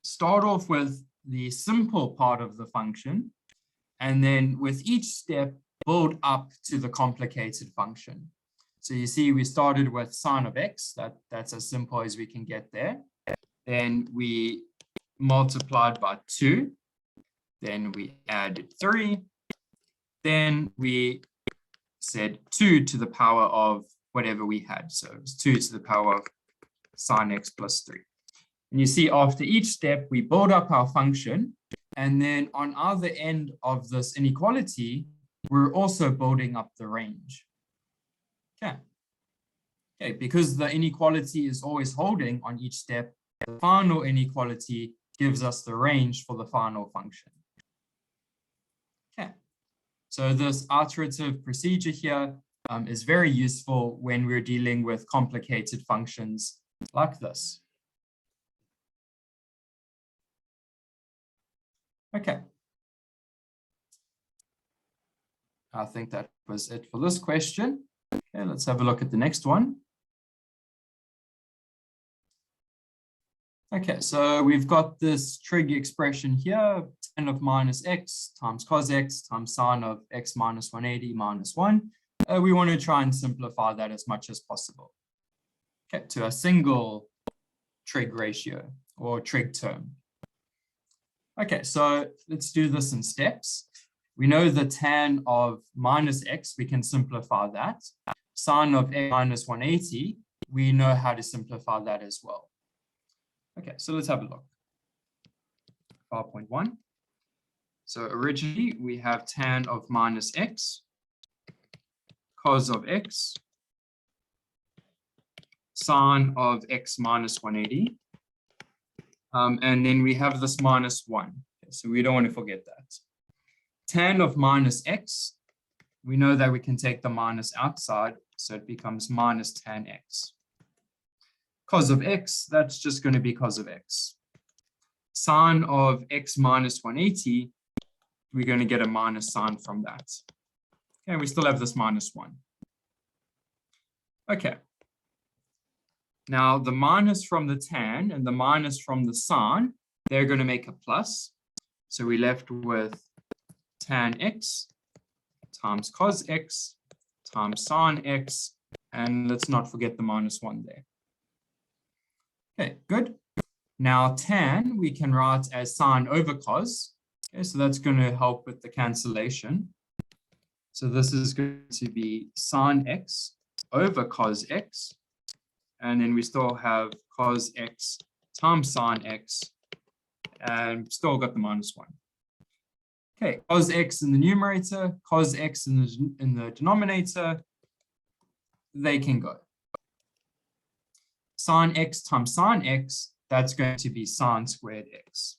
start off with the simple part of the function, and then with each step, build up to the complicated function. So you see we started with sine of x, that's as simple as we can get there. Then we multiplied by 2, then we added 3, then we said 2 to the power of whatever we had. So it was 2 to the power of sine x plus 3. And you see after each step, we build up our function. And then on either end of this inequality, we're also building up the range. Okay, because the inequality is always holding on each step, the final inequality gives us the range for the final function. Okay, so this iterative procedure here is very useful when we're dealing with complicated functions like this. Okay. I think that was it for this question. Okay, let's have a look at the next one. Okay, so we've got this trig expression here, tan of minus x times cos x times sine of x minus 180 minus 1. We want to try and simplify that as much as possible. Okay, to a single trig ratio or trig term. Okay, so let's do this in steps. We know the tan of minus x, we can simplify that. Sine of x minus 180, we know how to simplify that as well. Okay, so let's have a look. 5.1. So originally we have tan of minus x, cos of x, sine of x minus 180. And then we have this minus 1. Okay, so we don't want to forget that. Tan of minus x, we know that we can take the minus outside, so it becomes minus tan x. Cos of x, that's just going to be cos of x. Sine of x minus 180, we're going to get a minus sign from that. Okay, we still have this minus 1. Okay. Now, the minus from the tan and the minus from the sine, they're going to make a plus. So we're left with tan x times cos x times sine x. And let's not forget the minus 1 there. Okay, good. Now, tan we can write as sine over cos. Okay, so that's going to help with the cancellation. So this is going to be sine x over cos x. And then we still have cos x times sine x, and still got the minus 1. Okay, cos x in the numerator, cos x in the denominator, they can go. Sine x times sine x, that's going to be sine squared x.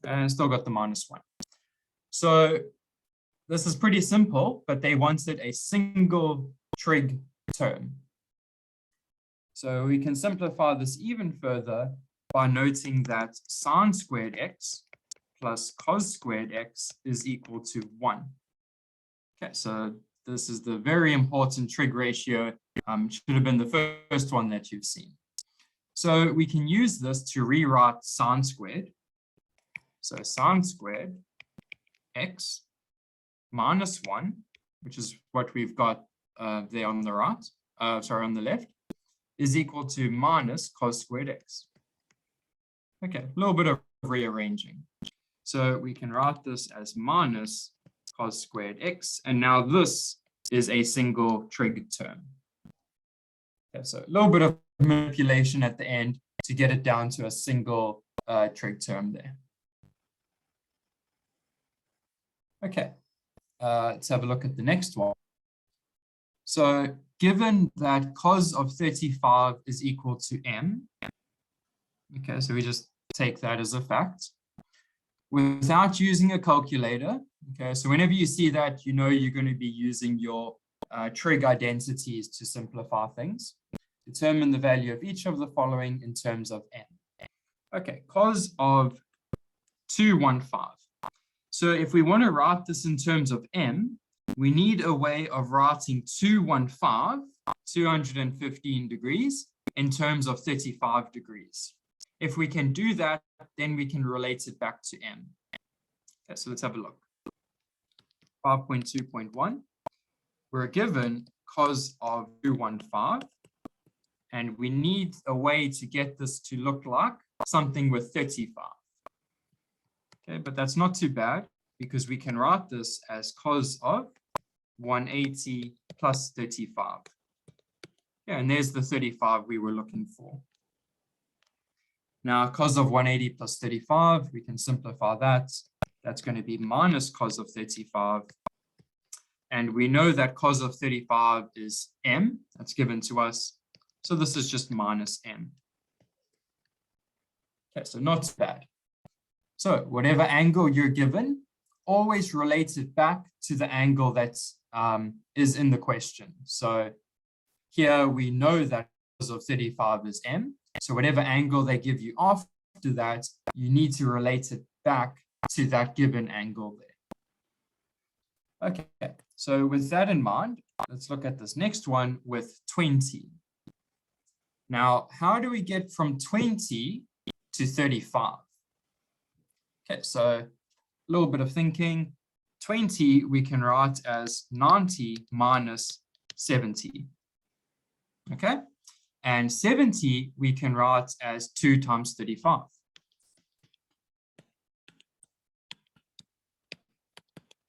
And still got the minus 1. So this is pretty simple, but they wanted a single trig term. So we can simplify this even further by noting that sine squared x plus cos squared x is equal to 1. Okay, so this is the very important trig ratio. Should have been the first one that you've seen. So we can use this to rewrite sine squared. So sine squared x minus 1, which is what we've got there on the right, on the left, is equal to minus cos squared x. Okay, a little bit of rearranging. So we can write this as minus cos squared x, and now this is a single trig term. Okay, so a little bit of manipulation at the end to get it down to a single trig term there. Okay, let's have a look at the next one. So given that cos of 35 is equal to m, okay, so we just take that as a fact without using a calculator. Okay, so whenever you see that, you know you're going to be using your trig identities to simplify things. Determine the value of each of the following in terms of m. Okay, cos of 215. So if we want to write this in terms of m, we need a way of writing 215, 215 degrees, in terms of 35 degrees. If we can do that, then we can relate it back to m. Okay, so let's have a look. 5.2.1, we're given cos of 215, and we need a way to get this to look like something with 35. Okay, but that's not too bad because we can write this as cos of 180 plus 35. Yeah, and there's the 35 we were looking for. Now, cos of 180 plus 35, we can simplify that. That's going to be minus cos of 35. And we know that cos of 35 is m. That's given to us. So this is just minus m. Okay, so not too bad. So whatever angle you're given, always relate it back to the angle that is in the question. So here we know that cos of 35 is m. So whatever angle they give you after that, you need to relate it back to that given angle there. Okay, so with that in mind, let's look at this next one with 20. Now, how do we get from 20 to 35? Okay, so a little bit of thinking. 20 we can write as 90 minus 70. Okay, and 70 we can write as 2 times 35.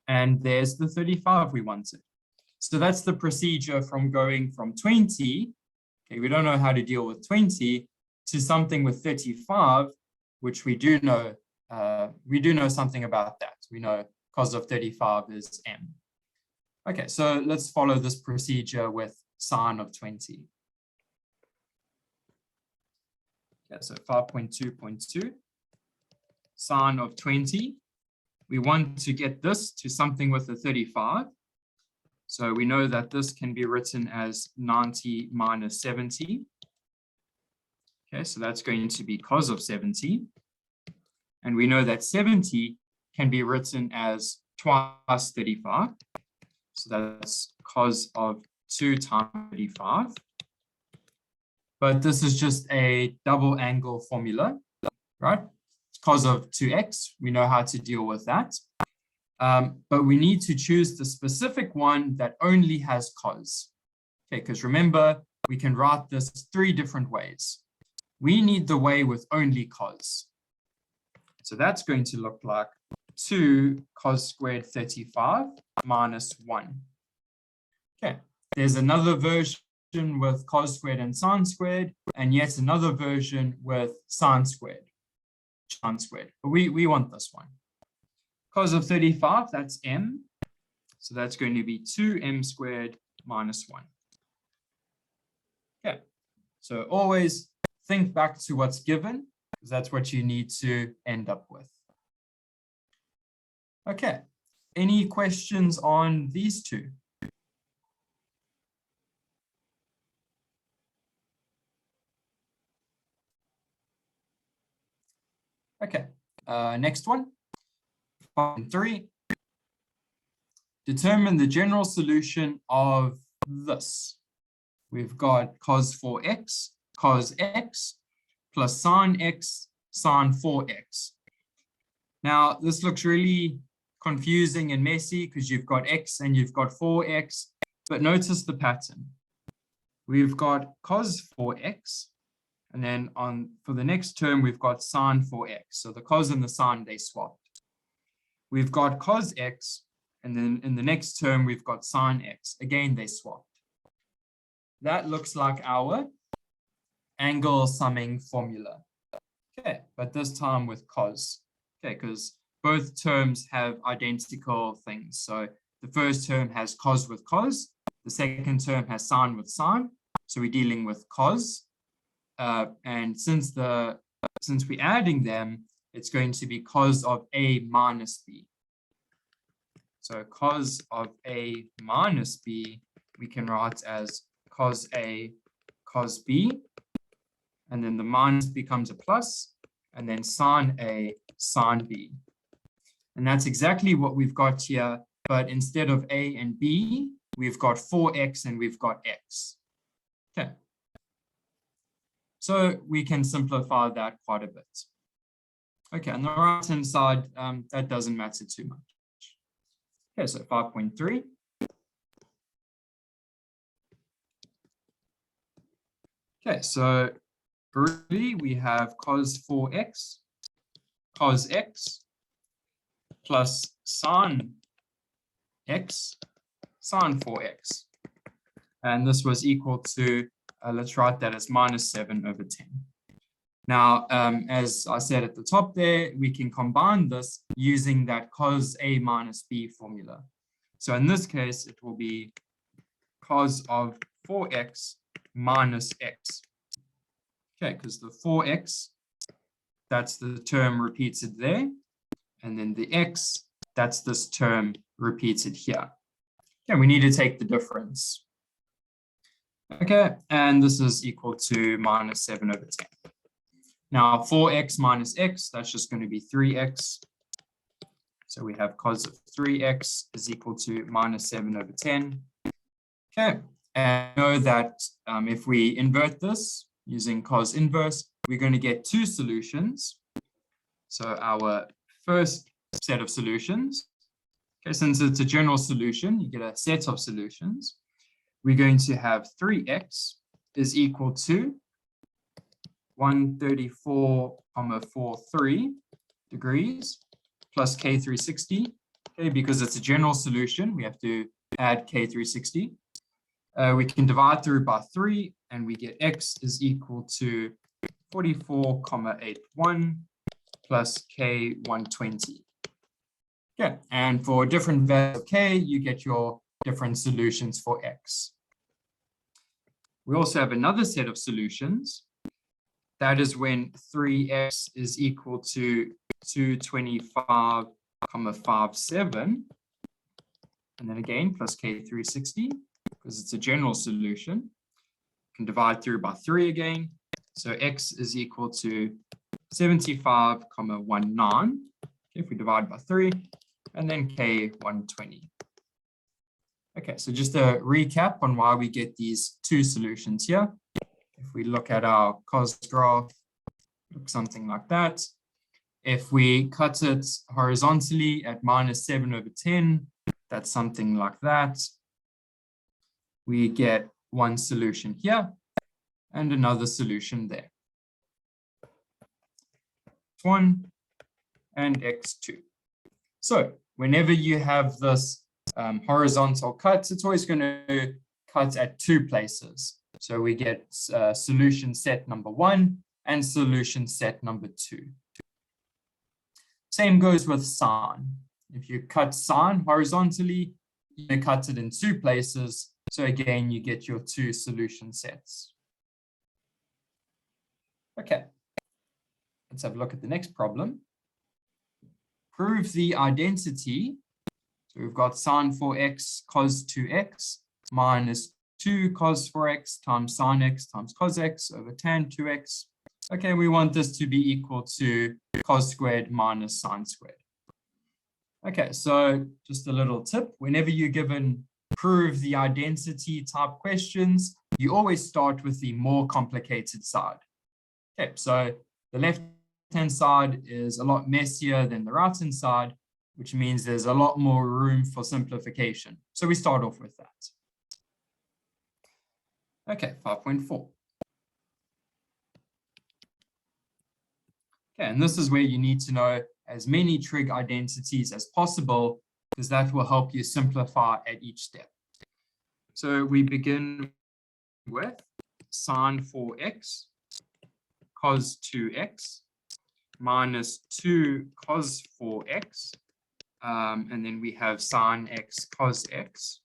And there's the 35 we wanted. So that's the procedure from going from 20, okay, we don't know how to deal with 20, to something with 35, which we do know something about that. We know cos of 35 is m. Okay, so let's follow this procedure with sine of 20. Okay, so 5.2.2, sine of 20. We want to get this to something with a 35. So we know that this can be written as 90 minus 70. Okay, so that's going to be cos of 70. And we know that 70 can be written as twice 35. So that's cos of 2 times 35. But this is just a double angle formula, right? Cos of 2x, we know how to deal with that. But we need to choose the specific one that only has cos. Okay, because remember, we can write this 3 different ways. We need the way with only cos. So that's going to look like 2 cos squared 35 minus 1. Okay, there's another version with cos squared and sine squared, and yet another version with sine squared. But we want this one. Cos of 35, that's m. So that's going to be 2m squared minus 1. Okay, so always think back to what's given, because that's what you need to end up with. Okay, any questions on these two? Okay, next one, 5.3. Determine the general solution of this. We've got cos 4x, cos x, plus sine x, sine 4x. Now, this looks really confusing and messy because you've got x and you've got 4x, but notice the pattern. We've got cos 4x. And then for the next term, we've got sine 4x. So the cos and the sine, they swapped. We've got cos x, and then in the next term, we've got sine x. Again, they swapped. That looks like our angle summing formula. Okay, but this time with cos. Okay, because both terms have identical things. So the first term has cos with cos. The second term has sine with sine. So we're dealing with cos. And since we're adding them, it's going to be cos of a minus b. So cos of a minus b, we can write as cos a cos b. And then the minus becomes a plus, and then sine a sine b. And that's exactly what we've got here. But instead of a and b, we've got 4x and we've got x. Okay. So we can simplify that quite a bit. Okay, on the right-hand side, that doesn't matter too much. Okay, so 5.3. Okay, so group B, we have cos 4x, cos x, plus sin x, sin 4x. And this was equal to, let's write that as minus 7 over 10. Now, as I said at the top there, we can combine this using that cos A minus B formula. So in this case, it will be cos of 4x minus x. Okay, because the 4x, that's the term repeated there. And then the x, that's this term repeated here. Okay, we need to take the difference. Okay, and this is equal to minus 7 over 10. Now 4x minus x, that's just going to be 3x. So we have cos of 3x is equal to minus 7 over 10. Okay, and know that if we invert this using cos inverse, we're going to get two solutions. So our first set of solutions, okay, since it's a general solution, you get a set of solutions. We're going to have 3x is equal to 134,43 degrees plus K360. Okay, because it's a general solution, we have to add K360. We can divide through by 3, and we get x is equal to 44,81 plus K120. Okay, and for different values of K, you get your different solutions for x. We also have another set of solutions. That is when 3x is equal to 225,57. And then again, plus K360, because it's a general solution. You can divide through by 3 again. So x is equal to 75,19. Okay, if we divide by 3, and then K120. Okay, so just a recap on why we get these two solutions here. If we look at our cos graph, look something like that. If we cut it horizontally at minus 7 over 10, that's something like that. We get one solution here and another solution there. X1 and X2. So whenever you have this horizontal cut, it's always going to cut at two places. So we get solution set number 1 and solution set number 2. Same goes with sine. If you cut sine horizontally, you cut it in two places. So again, you get your two solution sets. Okay, let's have a look at the next problem. Prove the identity. So we've got sine 4x cos 2x minus 2 cos 4x times sine x times cos x over tan 2x. Okay, we want this to be equal to cos squared minus sine squared. Okay, so just a little tip. Whenever you're given prove the identity type questions, you always start with the more complicated side. Okay, so the left-hand side is a lot messier than the right-hand side, which means there's a lot more room for simplification. So we start off with that. Okay, 5.4. Okay, and this is where you need to know as many trig identities as possible, because that will help you simplify at each step. So we begin with sine 4x cos 2x minus 2 cos 4x, and then we have sine x cos x,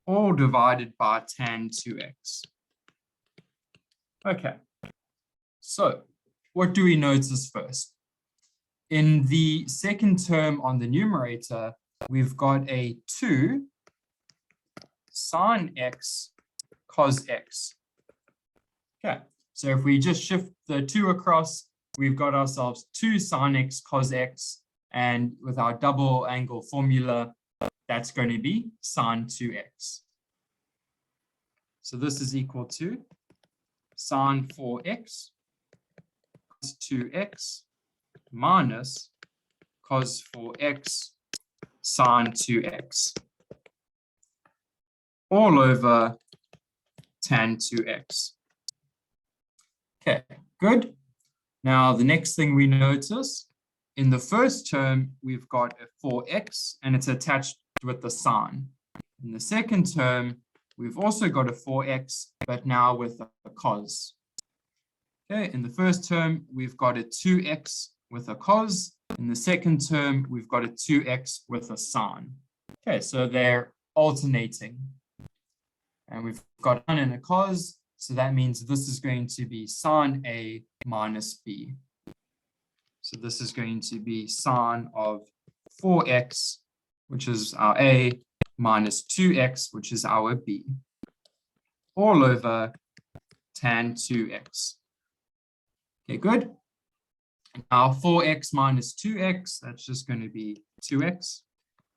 all divided by tan 2x. Okay, so what do we notice first? In the second term on the numerator, we've got a 2 sine x cos x. Okay, so if we just shift the 2 across, we've got ourselves 2 sine x cos x, and with our double angle formula, that's going to be sine 2x. So this is equal to sine 4x cos 2x minus cos 4x sine 2x all over tan 2x. Okay, good. Now the next thing we notice, in the first term, we've got a 4x and it's attached with the sine. In the second term, we've also got a 4x, but now with a cos. Okay, in the first term, we've got a 2x with a cos. In the second term, we've got a 2x with a sine. Okay, so they're alternating. And we've got 1 and a cos, so that means this is going to be sine A minus B. So this is going to be sine of 4x, which is our A, minus 2x, which is our B, all over tan 2x. Okay, good. Now 4x minus 2x, that's just going to be 2x.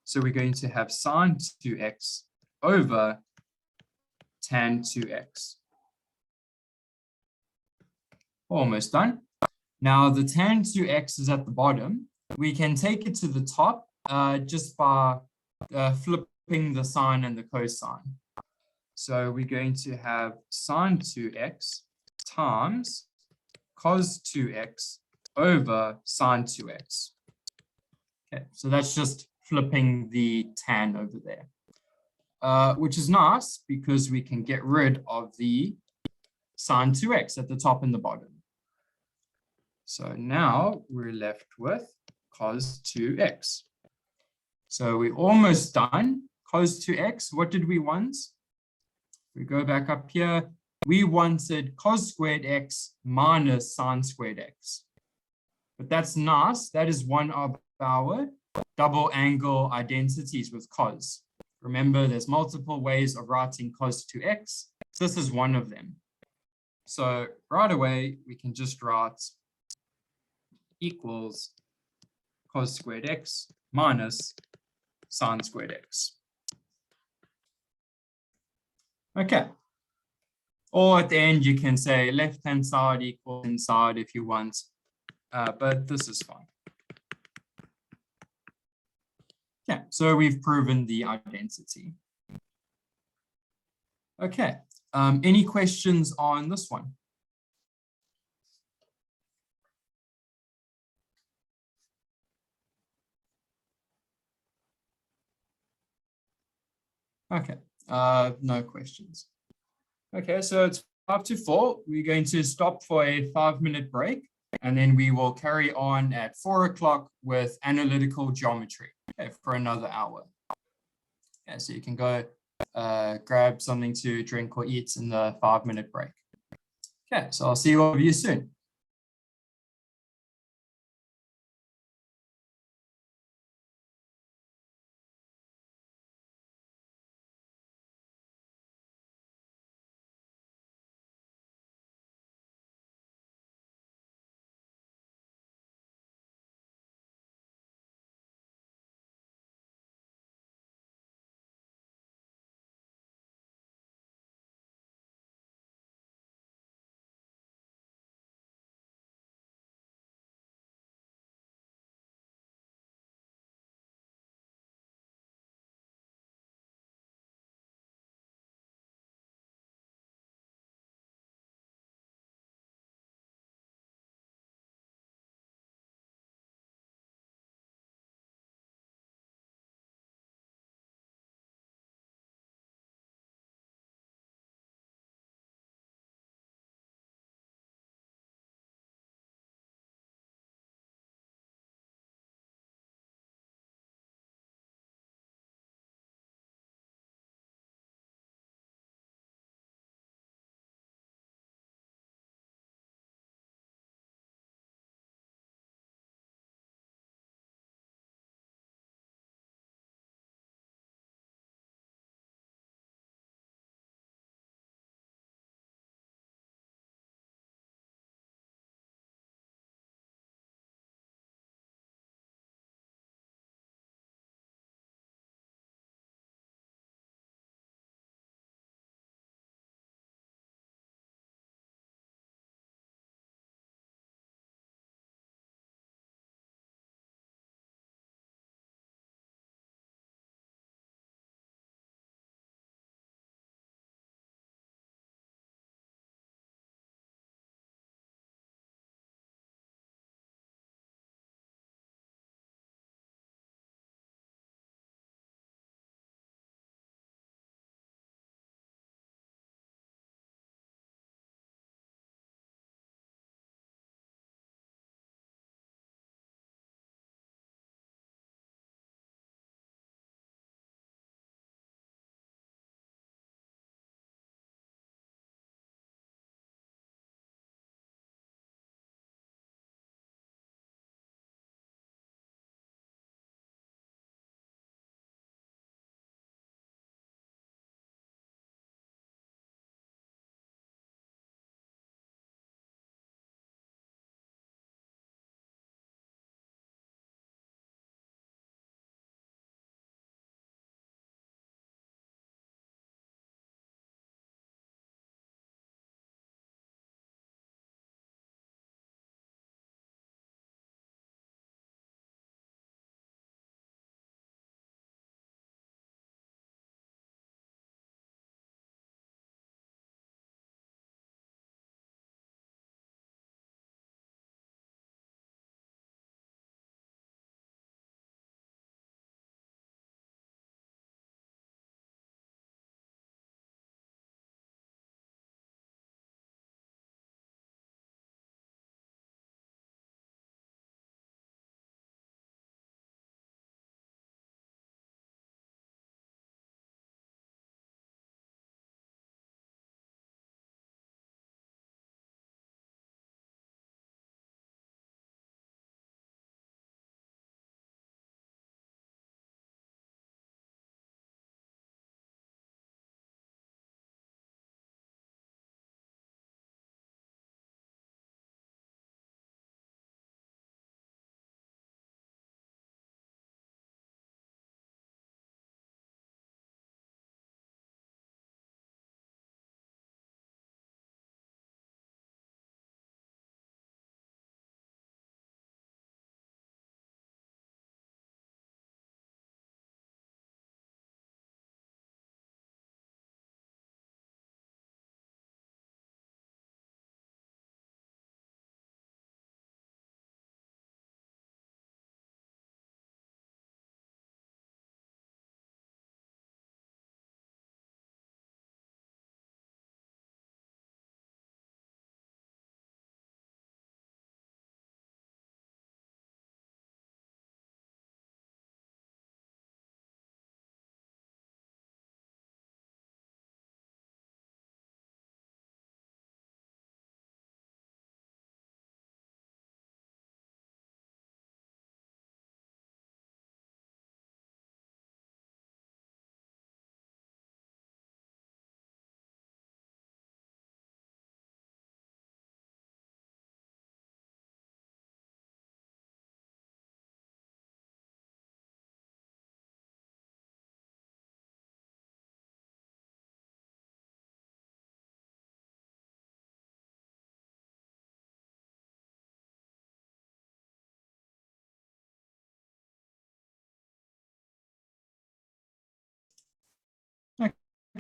So we're going to have sine 2x over tan 2x. Almost done. Now the tan 2x is at the bottom. We can take it to the top just by flipping the sine and the cosine. So we're going to have sine 2x times cos 2x over sine 2x. Okay, so that's just flipping the tan over there, which is nice because we can get rid of the sine 2x at the top and the bottom. So now we're left with cos 2x. So we're almost done. Cos 2x, what did we want? We go back up here. We wanted cos squared x minus sine squared x. But that's nice. That is one of our double angle identities with cos. Remember, there's multiple ways of writing cos 2x. This is one of them. So right away, we can just write equals cos squared x minus sine squared x. Okay. Or at the end, you can say left-hand side equals inside if you want, but this is fine. Yeah, so we've proven the identity. Okay, any questions on this one? Okay, no questions. Okay, so it's 5 to 4. We're going to stop for a 5-minute break, and then we will carry on at 4 o'clock with analytical geometry, okay, for another hour. Okay, so you can go grab something to drink or eat in the 5-minute break. Okay, so I'll see all of you soon.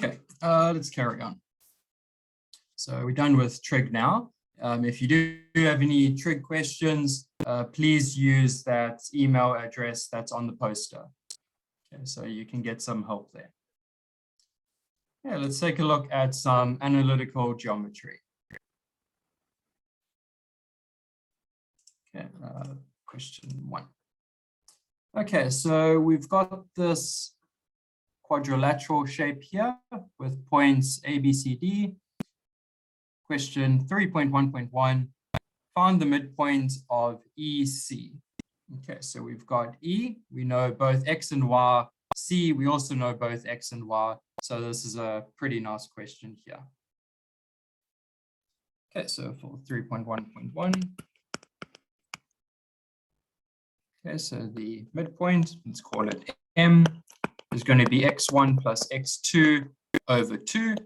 Okay, let's carry on. So we're done with trig now. If you do have any trig questions, please use that email address that's on the poster. Okay, so you can get some help there. Yeah, let's take a look at some analytical geometry. Okay, question 1. Okay, so we've got this quadrilateral shape here with points A, B, C, D. Question 3.1.1, find the midpoint of EC. Okay, so we've got E, we know both X and Y. C, we also know both X and Y. So this is a pretty nice question here. Okay, so for 3.1.1. Okay, so the midpoint, let's call it M, is going to be x1 plus x2 over 2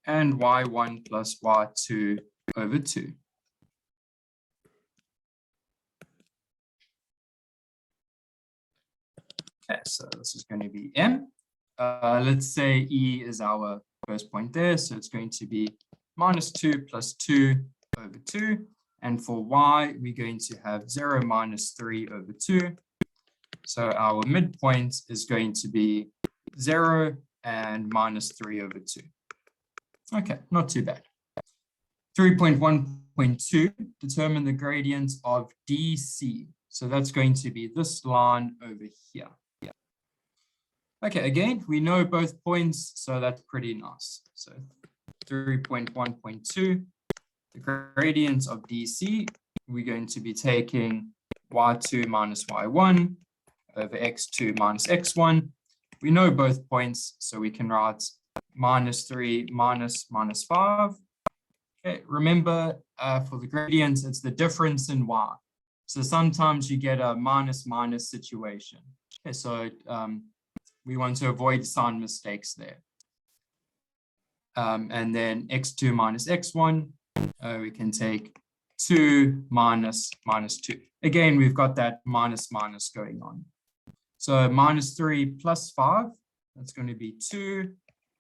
and y1 plus y2 over 2. Okay, so this is going to be M. Let's say E is our first point there, so it's going to be minus 2 plus 2 over 2. And for y, we're going to have 0 minus 3 over 2. So our midpoint is going to be 0 and minus 3 over 2. Okay, not too bad. 3.1.2, determine the gradient of DC. So that's going to be this line over here. Okay, again, we know both points, so that's pretty nice. So 3.1.2, the gradient of DC, we're going to be taking y2 minus y1 over x2 minus x1. We know both points, so we can write minus 3 minus minus 5. Okay, remember, for the gradient, it's the difference in y. So sometimes you get a minus minus situation. Okay, so we want to avoid sign mistakes there. And then x2 minus x1, we can take 2 minus minus 2. Again, we've got that minus minus going on. So minus 3 plus 5, that's going to be 2.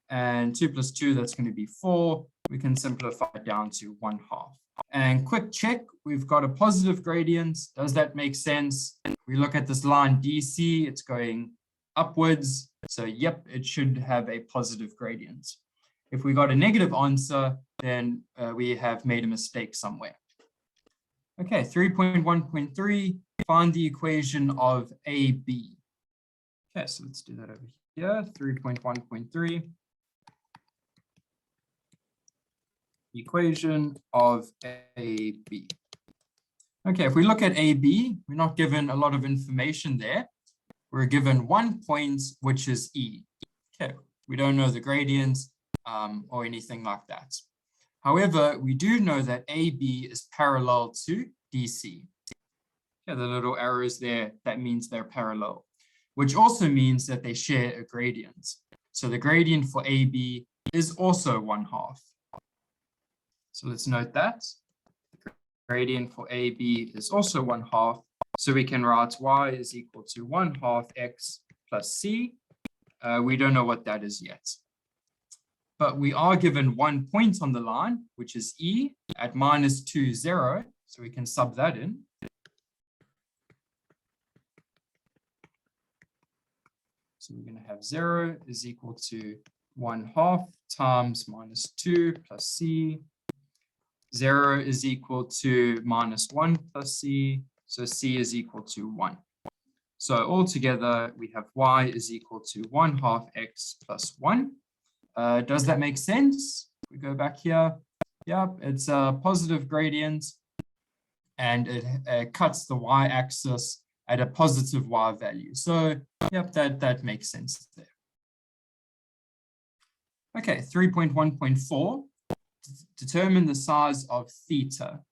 And 2 plus 2, that's going to be 4. We can simplify it down to 1/2. And quick check, we've got a positive gradient. Does that make sense? We look at this line DC, it's going upwards. So yep, it should have a positive gradient. If we got a negative answer, then we have made a mistake somewhere. Okay, 3.1.3, find the equation of AB. Okay, so let's do that over here, 3.1.3. Equation of AB. Okay, if we look at AB, we're not given a lot of information there. We're given one point, which is E. Okay, we don't know the gradient or anything like that. However, we do know that AB is parallel to DC. Okay, the little arrows there, that means they're parallel, which also means that they share a gradient. So the gradient for AB is also 1/2. So let's note that. The gradient for AB is also 1/2. So we can write y is equal to 1/2 x plus c. We don't know what that is yet. But we are given one point on the line, which is E at minus 2, 0. So we can sub that in. So we're going to have 0 is equal to 1/2 times minus 2 plus c. 0 is equal to minus 1 plus c. So c is equal to 1. So altogether, we have y is equal to 1/2 x plus 1. Does that make sense? We go back here. Yep, it's a positive gradient, and it cuts the y-axis at a positive y value. So yep, that makes sense there. Okay, 3.1.4, determine the size of theta.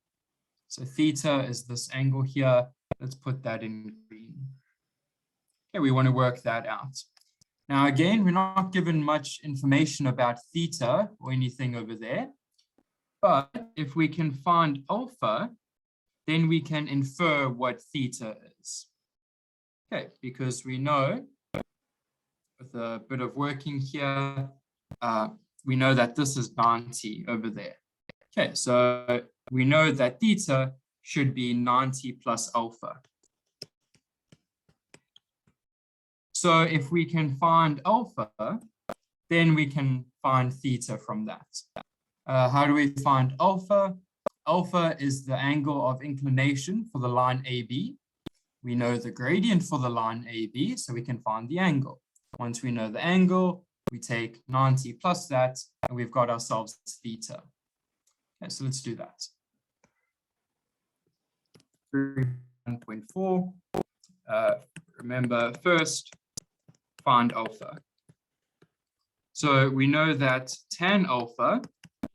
So theta is this angle here. Let's put that in green. Okay, we want to work that out. Now, again, we're not given much information about theta or anything over there. But if we can find alpha, then we can infer what theta is. Okay, because we know with a bit of working here, we know that this is 90 over there. Okay, so we know that theta should be 90 plus alpha. So if we can find alpha, then we can find theta from that. How do we find alpha? Alpha is the angle of inclination for the line AB. We know the gradient for the line AB, so we can find the angle. Once we know the angle, we take 90 plus that, and we've got ourselves theta. Okay, so let's do that. 1.4. Remember, first, find alpha. So we know that tan alpha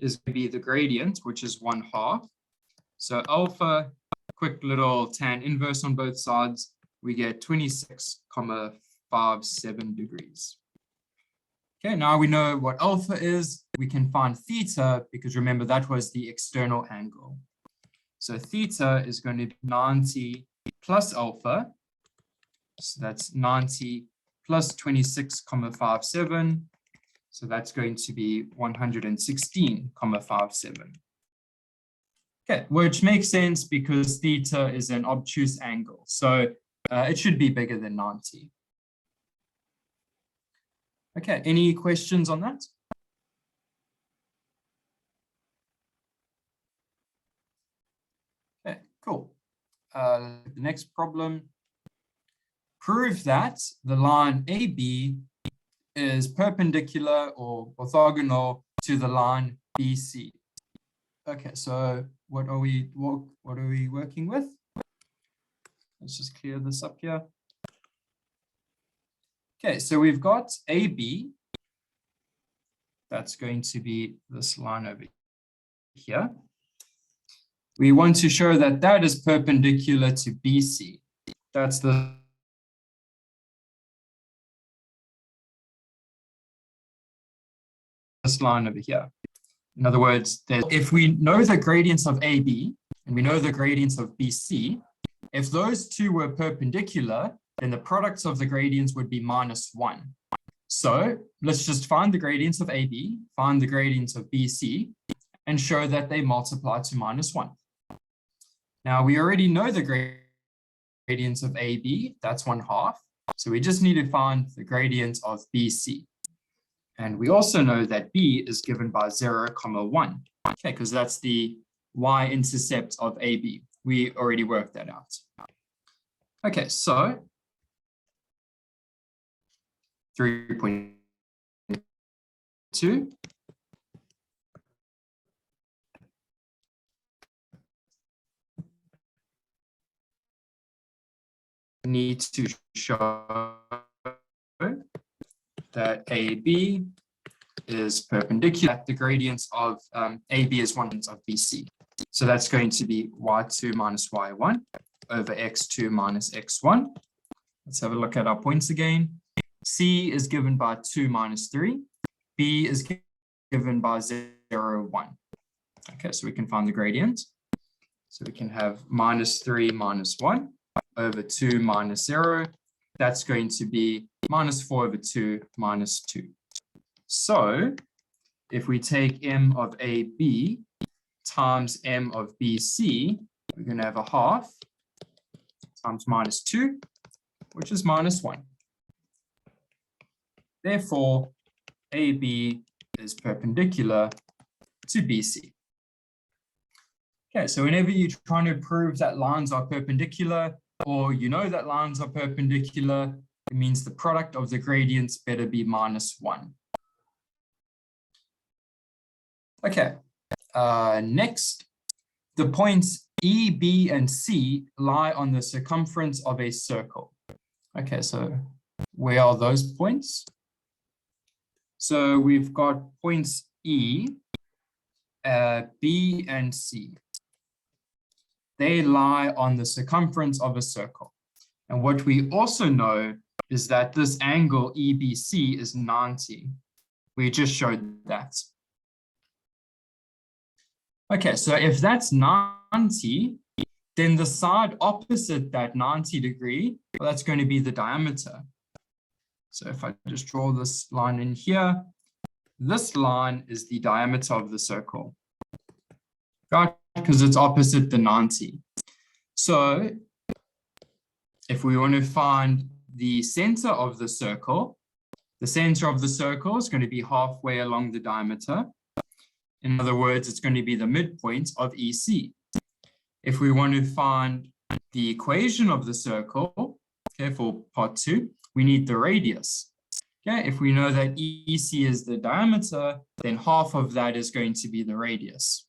is going to be the gradient, which is 1/2. So alpha, quick little tan inverse on both sides, we get 26,57 degrees. Okay, now we know what alpha is. We can find theta because remember that was the external angle. So theta is going to be 90 plus alpha. So that's 90 plus 26,57. So that's going to be 116,57. Okay, which makes sense because theta is an obtuse angle. So it should be bigger than 90. Okay, any questions on that? Okay, cool. The next problem. Prove that the line AB is perpendicular or orthogonal to the line BC. Okay, so what are we working with? Let's just clear this up here. Okay, so we've got AB. That's going to be this line over here. We want to show that that is perpendicular to BC. That's this line over here. In other words, if we know the gradients of AB and we know the gradients of BC, if those two were perpendicular, then the products of the gradients would be -1. So let's just find the gradients of AB, find the gradients of BC, and show that they multiply to -1. Now we already know the gradients of AB, that's 1/2. So we just need to find the gradients of BC. And we also know that B is given by 0,1. Okay, because that's the y-intercept of AB. We already worked that out. Okay, so 3.2. Need to show that AB is perpendicular at the gradients of AB is 1 of BC. So that's going to be y2 minus y1 over x2 minus x1. Let's have a look at our points again. C is given by 2 minus 3. B is given by 0, 1. Okay, so we can find the gradient. So we can have -3 minus 1 over 2 minus 0. That's going to be -4 over 2 minus 2. So if we take m of AB times m of BC, we're going to have 1/2 times -2, which is -1. Therefore, AB is perpendicular to BC. Okay, so whenever you're trying to prove that lines are perpendicular, or you know that lines are perpendicular, it means the product of the gradients better be -1. Okay, next, the points E, B, and C lie on the circumference of a circle. Okay, so where are those points? So we've got points E, B, and C. They lie on the circumference of a circle. And what we also know is that this angle EBC is 90. We just showed that. Okay, so if that's 90, then the side opposite that 90 degree, well, that's going to be the diameter. So if I just draw this line in here, this line is the diameter of the circle, right? Because it's opposite the 90. So if we want to find the center of the circle is going to be halfway along the diameter. In other words, it's going to be the midpoint of EC. If we want to find the equation of the circle, okay, for part 2, we need the radius. Okay, if we know that EC is the diameter, then half of that is going to be the radius.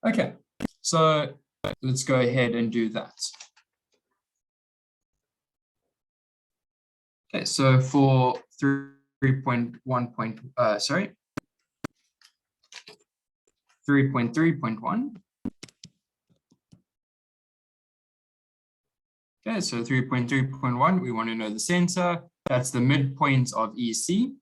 Okay, so let's go ahead and do that. Okay, so for 3.3.1. Okay, so 3.3.1, we want to know the center. That's the midpoint of EC.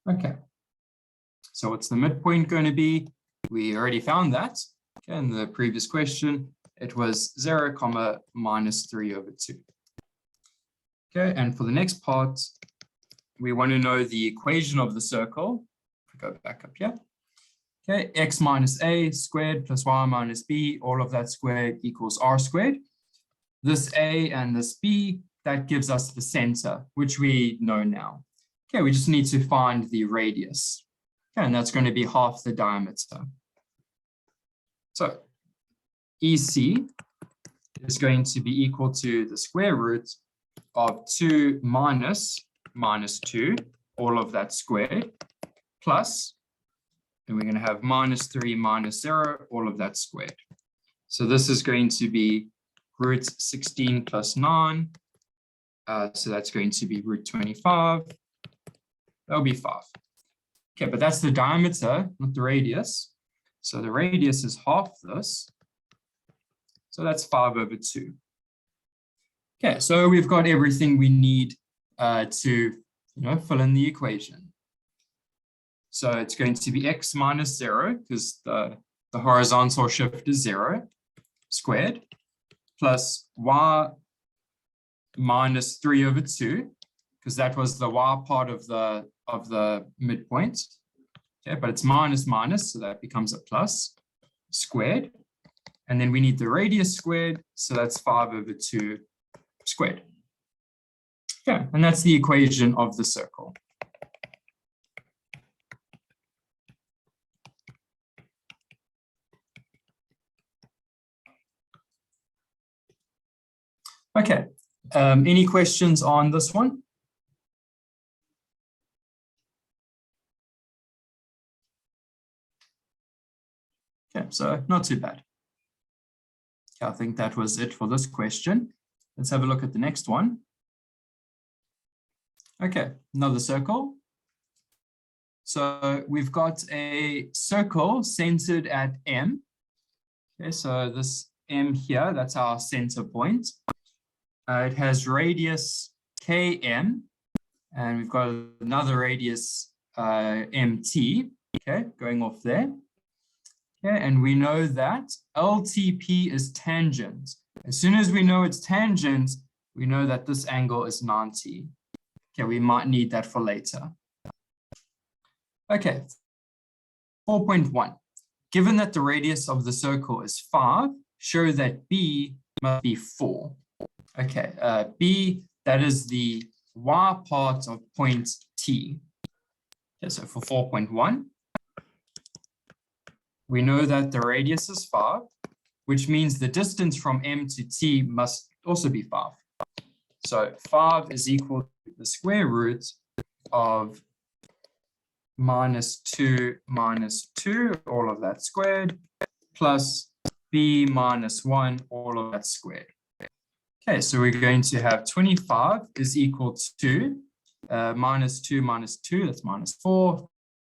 Okay, so what's the midpoint going to be? We already found that. Okay, in the previous question, it was 0, minus 3 over 2. Okay, and for the next part, we want to know the equation of the circle. Go back up here. Okay, x minus a squared plus y minus b, all of that squared equals r squared. This a and this b, that gives us the center, which we know now. Okay, we just need to find the radius. Okay, and that's going to be half the diameter. So EC is going to be equal to the square root of 2 minus 2, all of that squared, plus, and we're going to have minus 3 minus 0, all of that squared. So this is going to be root 16 plus 9. So that's going to be root 25. That'll be 5. Okay, but that's the diameter, not the radius. So the radius is half this. So that's 5 over 2. Okay, so we've got everything we need to fill in the equation. So it's going to be x minus 0, because the horizontal shift is 0, squared, plus y minus 3 over 2, because that was the y part of the midpoint. Okay, but it's minus minus, so that becomes a plus, squared. And then we need the radius squared, so that's 5 over 2 squared. Okay, and that's the equation of the circle. Okay, any questions on this one? Okay, so not too bad. Okay, I think that was it for this question. Let's have a look at the next one. Okay, another circle. So we've got a circle centered at M. Okay, so this M here, that's our center point. It has radius Km, and we've got another radius MT, okay, going off there. Okay, and we know that LTP is tangent. As soon as we know it's tangent, we know that this angle is 90. Okay, we might need that for later. Okay, 4.1. Given that the radius of the circle is 5, show that B must be 4. Okay, B, that is the y part of point T. Okay, so for 4.1, we know that the radius is 5, which means the distance from M to T must also be 5. So 5 is equal to the square root of minus 2 minus 2, all of that squared, plus B minus 1, all of that squared. Okay, so we're going to have 25 is equal to minus 2 minus 2, that's minus 4.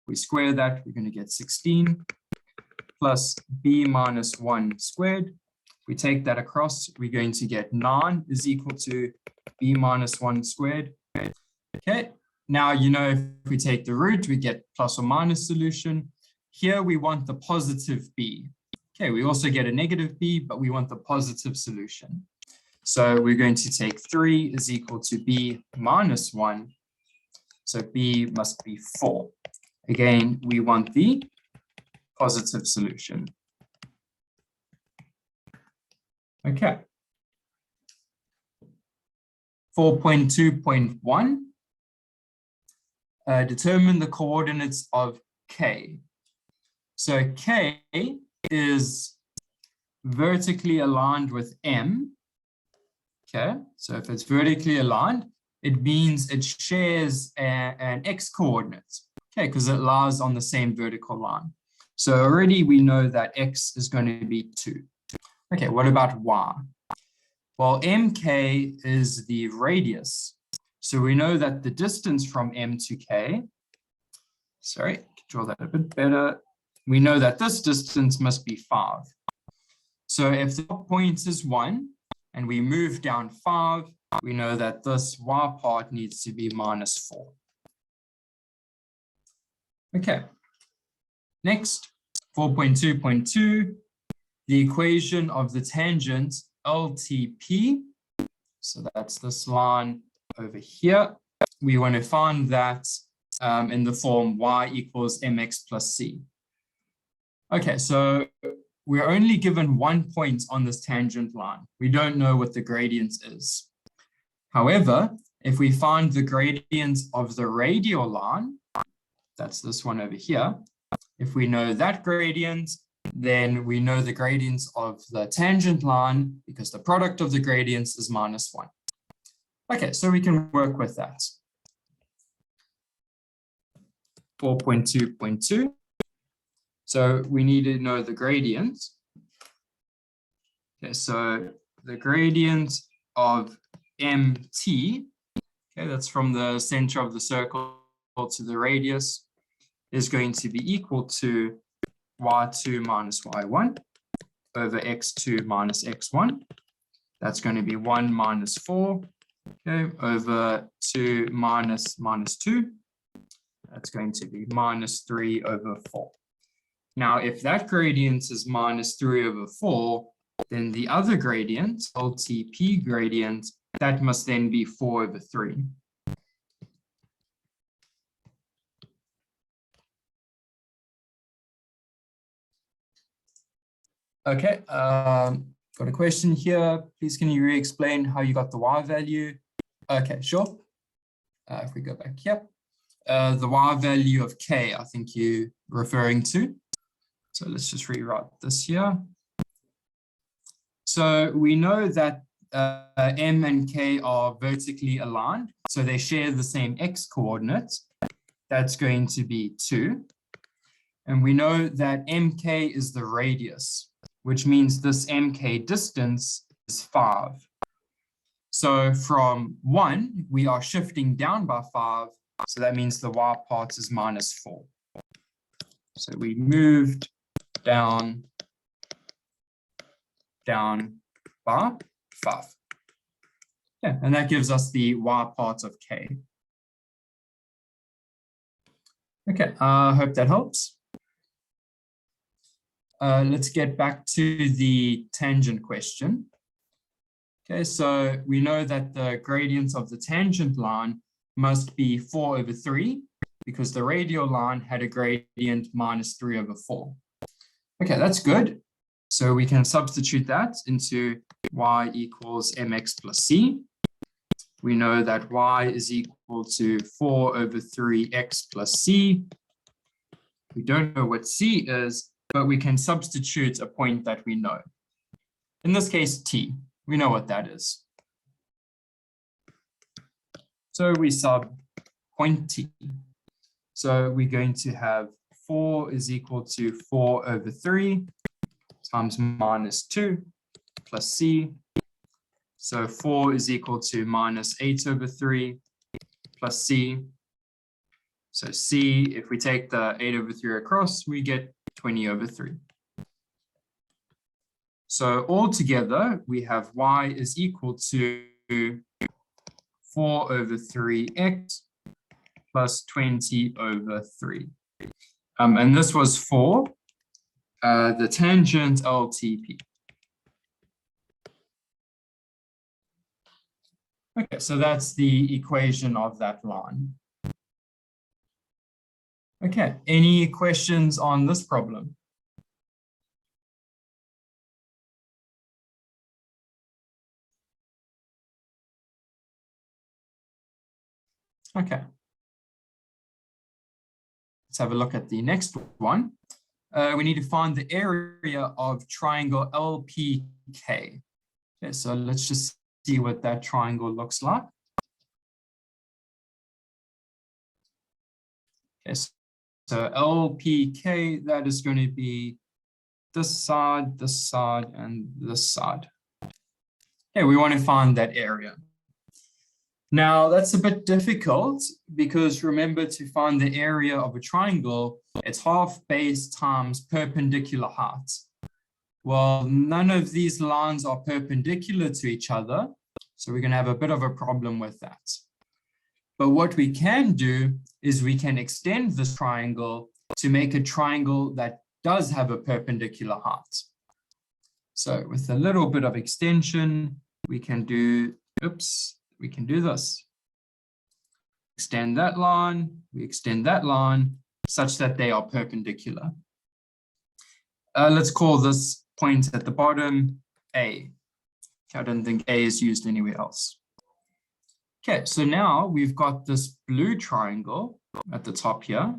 We square that, we're going to get 16, plus B minus 1 squared. We take that across, we're going to get 9 is equal to B minus 1 squared. Okay, now, if we take the root, we get plus or minus solution. here we want the positive b. Okay, we also get a negative b, but we want the positive solution. So we're going to take 3 is equal to b minus 1. So b must be 4. Again, we want the positive solution. Okay. 4.2.1. Determine the coordinates of K. So K is vertically aligned with M. Okay, so if it's vertically aligned, it means it shares an x coordinate. Okay, because it lies on the same vertical line. So already we know that x is going to be 2. Okay, what about y? Well, mk is the radius. So we know that the distance from M to K, sorry, draw that a bit better. We know that this distance must be 5. So if the point is 1 and we move down 5, we know that this y part needs to be minus 4. Okay. Next, 4.2.2, the equation of the tangent LTP. So that's this line over here. We want to find that in the form y equals mx plus c. Okay, so we're only given 1 point on this tangent line. We don't know what the gradient is. However, if we find the gradient of the radial line, that's this one over here. If we know that gradient, then we know the gradient of the tangent line because the product of the gradients is minus 1. Okay, so we can work with that. 4.2.2. So we need to know the gradient. Okay, so the gradient of MT, okay, that's from the center of the circle to the radius, is going to be equal to y2 minus y1 over x2 minus x1. That's going to be 1 minus 4, okay, over 2 minus 2. That's going to be minus 3 over 4. Now, if that gradient is minus 3 over 4, then the other gradient, LTP gradient, that must then be 4 over 3. Okay, got a question here. Please, can you re-explain how you got the y value? Okay, sure. If we go back here, the y value of k, I think you're referring to. So let's just rewrite this here. So we know that M and K are vertically aligned, so they share the same x coordinate. That's going to be 2. And we know that MK is the radius, which means this MK distance is 5. So from 1, we are shifting down by 5, so that means the y part is minus 4. So we moved down by 5. Yeah, and that gives us the y part of k. Okay, I hope that helps. Let's get back to the tangent question. Okay, so we know that the gradient of the tangent line must be 4 over 3 because the radial line had a gradient minus 3 over 4. Okay, that's good. So we can substitute that into y equals mx plus c. We know that y is equal to 4 over 3x plus c. We don't know what c is, but we can substitute a point that we know. In this case, t. We know what that is. So we sub point t. So we're going to have 4 is equal to 4 over 3 times minus 2 plus c. So 4 is equal to minus 8 over 3 plus c. So c, if we take the 8 over 3 across, we get 20 over 3. So altogether, we have y is equal to 4 over 3x plus 20 over 3. And this was for the tangent LTP. Okay, so that's the equation of that line. Okay, any questions on this problem? Okay. Let's have a look at the next one. We need to find the area of triangle LPK. Okay, so let's just see what that triangle looks like. Okay, so LPK, that is going to be this side, and this side. Okay, we want to find that area. Now, that's a bit difficult because remember, to find the area of a triangle, it's half base times perpendicular height. Well, none of these lines are perpendicular to each other, so we're going to have a bit of a problem with that. But what we can do is we can extend this triangle to make a triangle that does have a perpendicular height. So with a little bit of extension, we can do, we can do this. Extend that line, we extend that line such that they are perpendicular. Let's call this point at the bottom A. I don't think A is used anywhere else. Okay, so now we've got this blue triangle at the top here.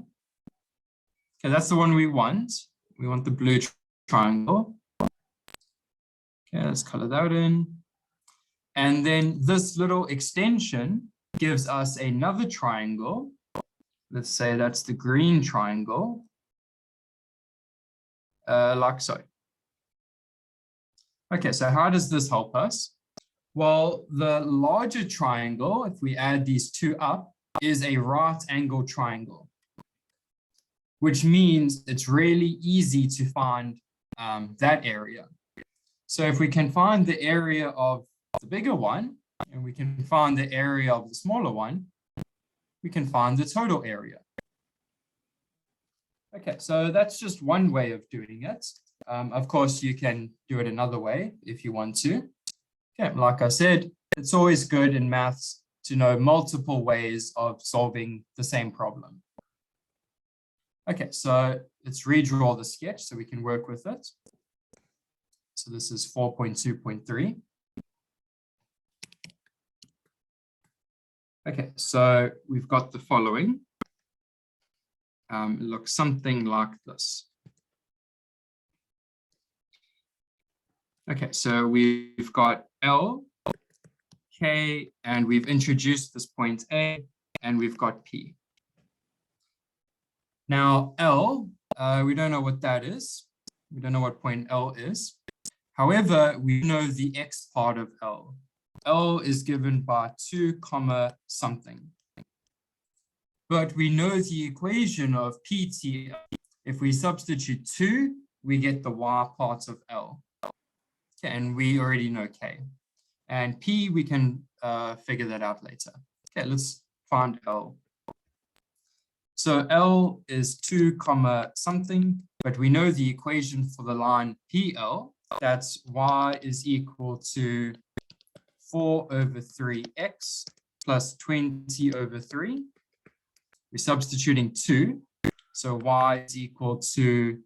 Okay, that's the one we want. We want the blue triangle. Okay, let's color that in. And then this little extension gives us another triangle. Let's say that's the green triangle. Like so. Okay, so how does this help us? Well, the larger triangle, if we add these two up, is a right angle triangle, which means it's really easy to find that area. So if we can find the area of the bigger one, and we can find the area of the smaller one, we can find the total area. Okay, so that's just one way of doing it. Of course, you can do it another way if you want to. Okay, like I said, it's always good in maths to know multiple ways of solving the same problem. Okay, so let's redraw the sketch so we can work with it. So this is 4.2.3. Okay, so we've got the following. It looks something like this. Okay, so we've got L, K, and we've introduced this point A, and we've got P. Now, L, we don't know what that is. We don't know what point L is. However, we know the X part of L. L is given by 2 comma something. But we know the equation of PT. If we substitute 2, we get the Y part of L. Okay, and we already know K. And P, we can figure that out later. Okay, let's find L. So L is 2 comma something, but we know the equation for the line PL. That's Y is equal to 4 over 3x plus 20 over 3. We're substituting 2. So Y is equal to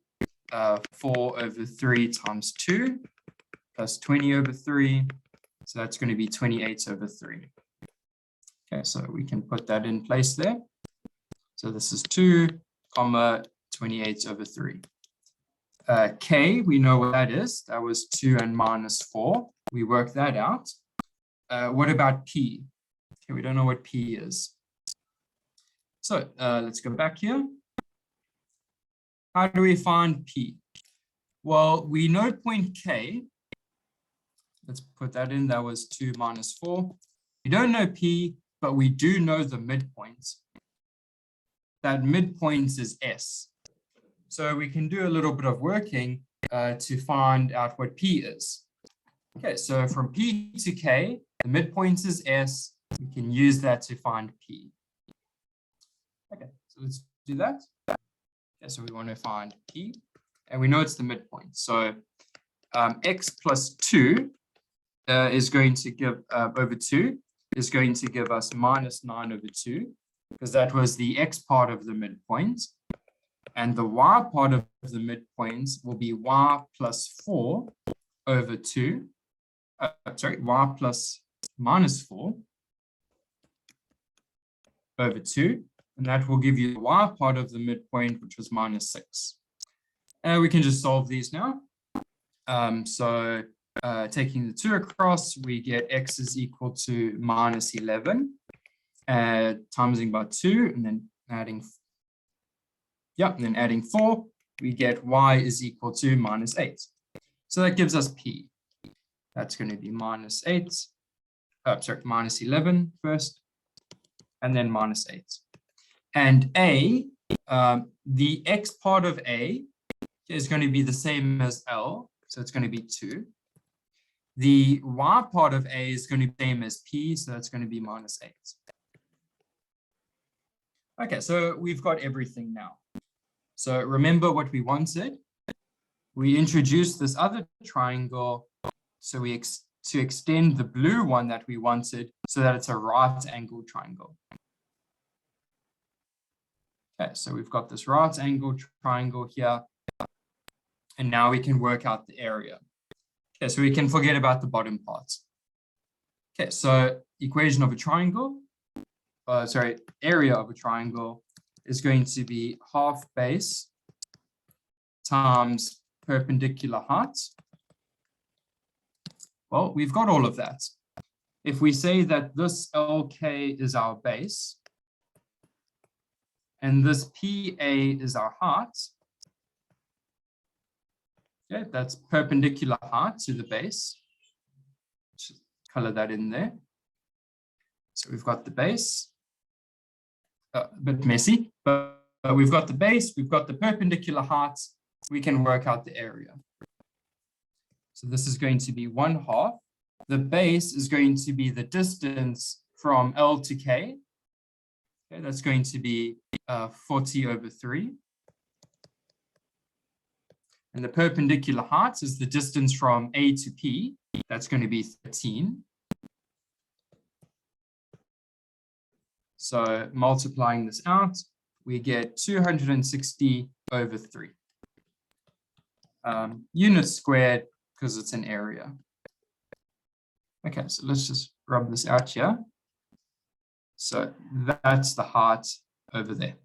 4 over 3 times 2 plus 20 over 3. So that's going to be 28 over 3. Okay, so we can put that in place there. So this is 2 comma 28 over 3. K, we know what that is. That was 2 and minus 4. We work that out. What about P? Okay, we don't know what P is. So let's go back here. How do we find P? Well, we know point K. Let's put that in. That was 2 minus 4. We don't know P, but we do know the midpoint. That midpoint is S. So we can do a little bit of working to find out what P is. Okay, so from P to K, the midpoint is S. We can use that to find P. Okay, so let's do that. Okay, so we want to find P, and we know it's the midpoint. So x plus 2 is going to give over 2 is going to give us minus 9 over 2, because that was the x part of the midpoint. And the y part of the midpoint will be y plus 4 over 2. Y plus minus 4 over 2. And that will give you the y part of the midpoint, which was minus 6. We can just solve these now. Taking the 2 across, we get x is equal to minus 11, timesing by 2, and then adding 4, we get y is equal to minus 8. So that gives us P. That's going to be minus 11 first, and then minus 8. And A, the x part of A is going to be the same as L, so it's going to be 2. The y part of A is going to be the same as P, so that's going to be minus 8. Okay, so we've got everything now. So remember what we wanted. We introduced this other triangle, so to extend the blue one that we wanted so that it's a right angled triangle. Okay, so we've got this right angled triangle here, and now we can work out the area. Okay, so we can forget about the bottom parts. Okay, so equation of a triangle, area of a triangle is going to be half base times perpendicular height. Well, we've got all of that. If we say that this LK is our base, and this PA is our height, okay, that's perpendicular height to the base. Just color that in there. So we've got the base, a bit messy, but we've got the base, we've got the perpendicular height, we can work out the area. So this is going to be 1/2. The base is going to be the distance from L to K. Okay, that's going to be 40 over 3. And the perpendicular height is the distance from A to P. That's going to be 13. So multiplying this out, we get 260 over 3. Units squared, because it's an area. Okay, so let's just rub this out here. So that's the height over there.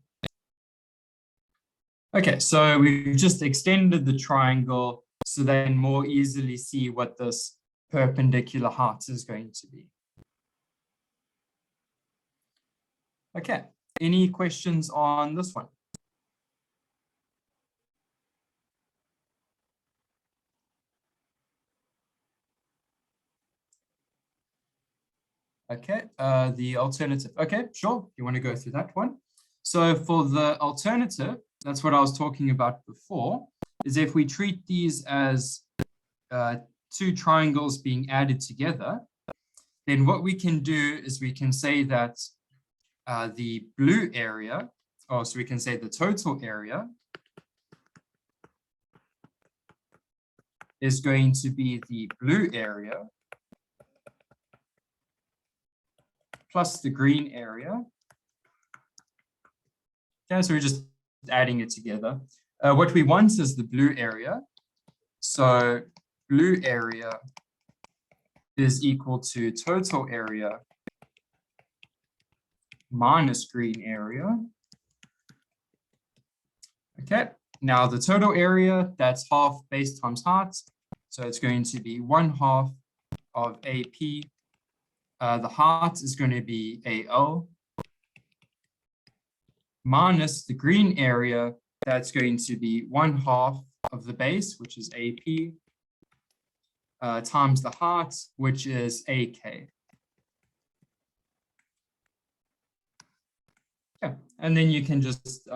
Okay, so we've just extended the triangle so they can more easily see what this perpendicular height is going to be. Okay, any questions on this one? Okay, the alternative. Okay, sure. You want to go through that one? So for the alternative, that's what I was talking about before, is if we treat these as two triangles being added together, then what we can do is we can say that the blue area, so we can say the total area is going to be the blue area plus the green area. Okay, so we're just adding it together. What we want is the blue area. So blue area is equal to total area minus green area. Okay, now the total area, that's half base times height. So it's going to be 1/2 of AP. The height is going to be AL minus the green area, that's going to be 1/2 of the base, which is AP, times the height, which is AK. Yeah, and then you can just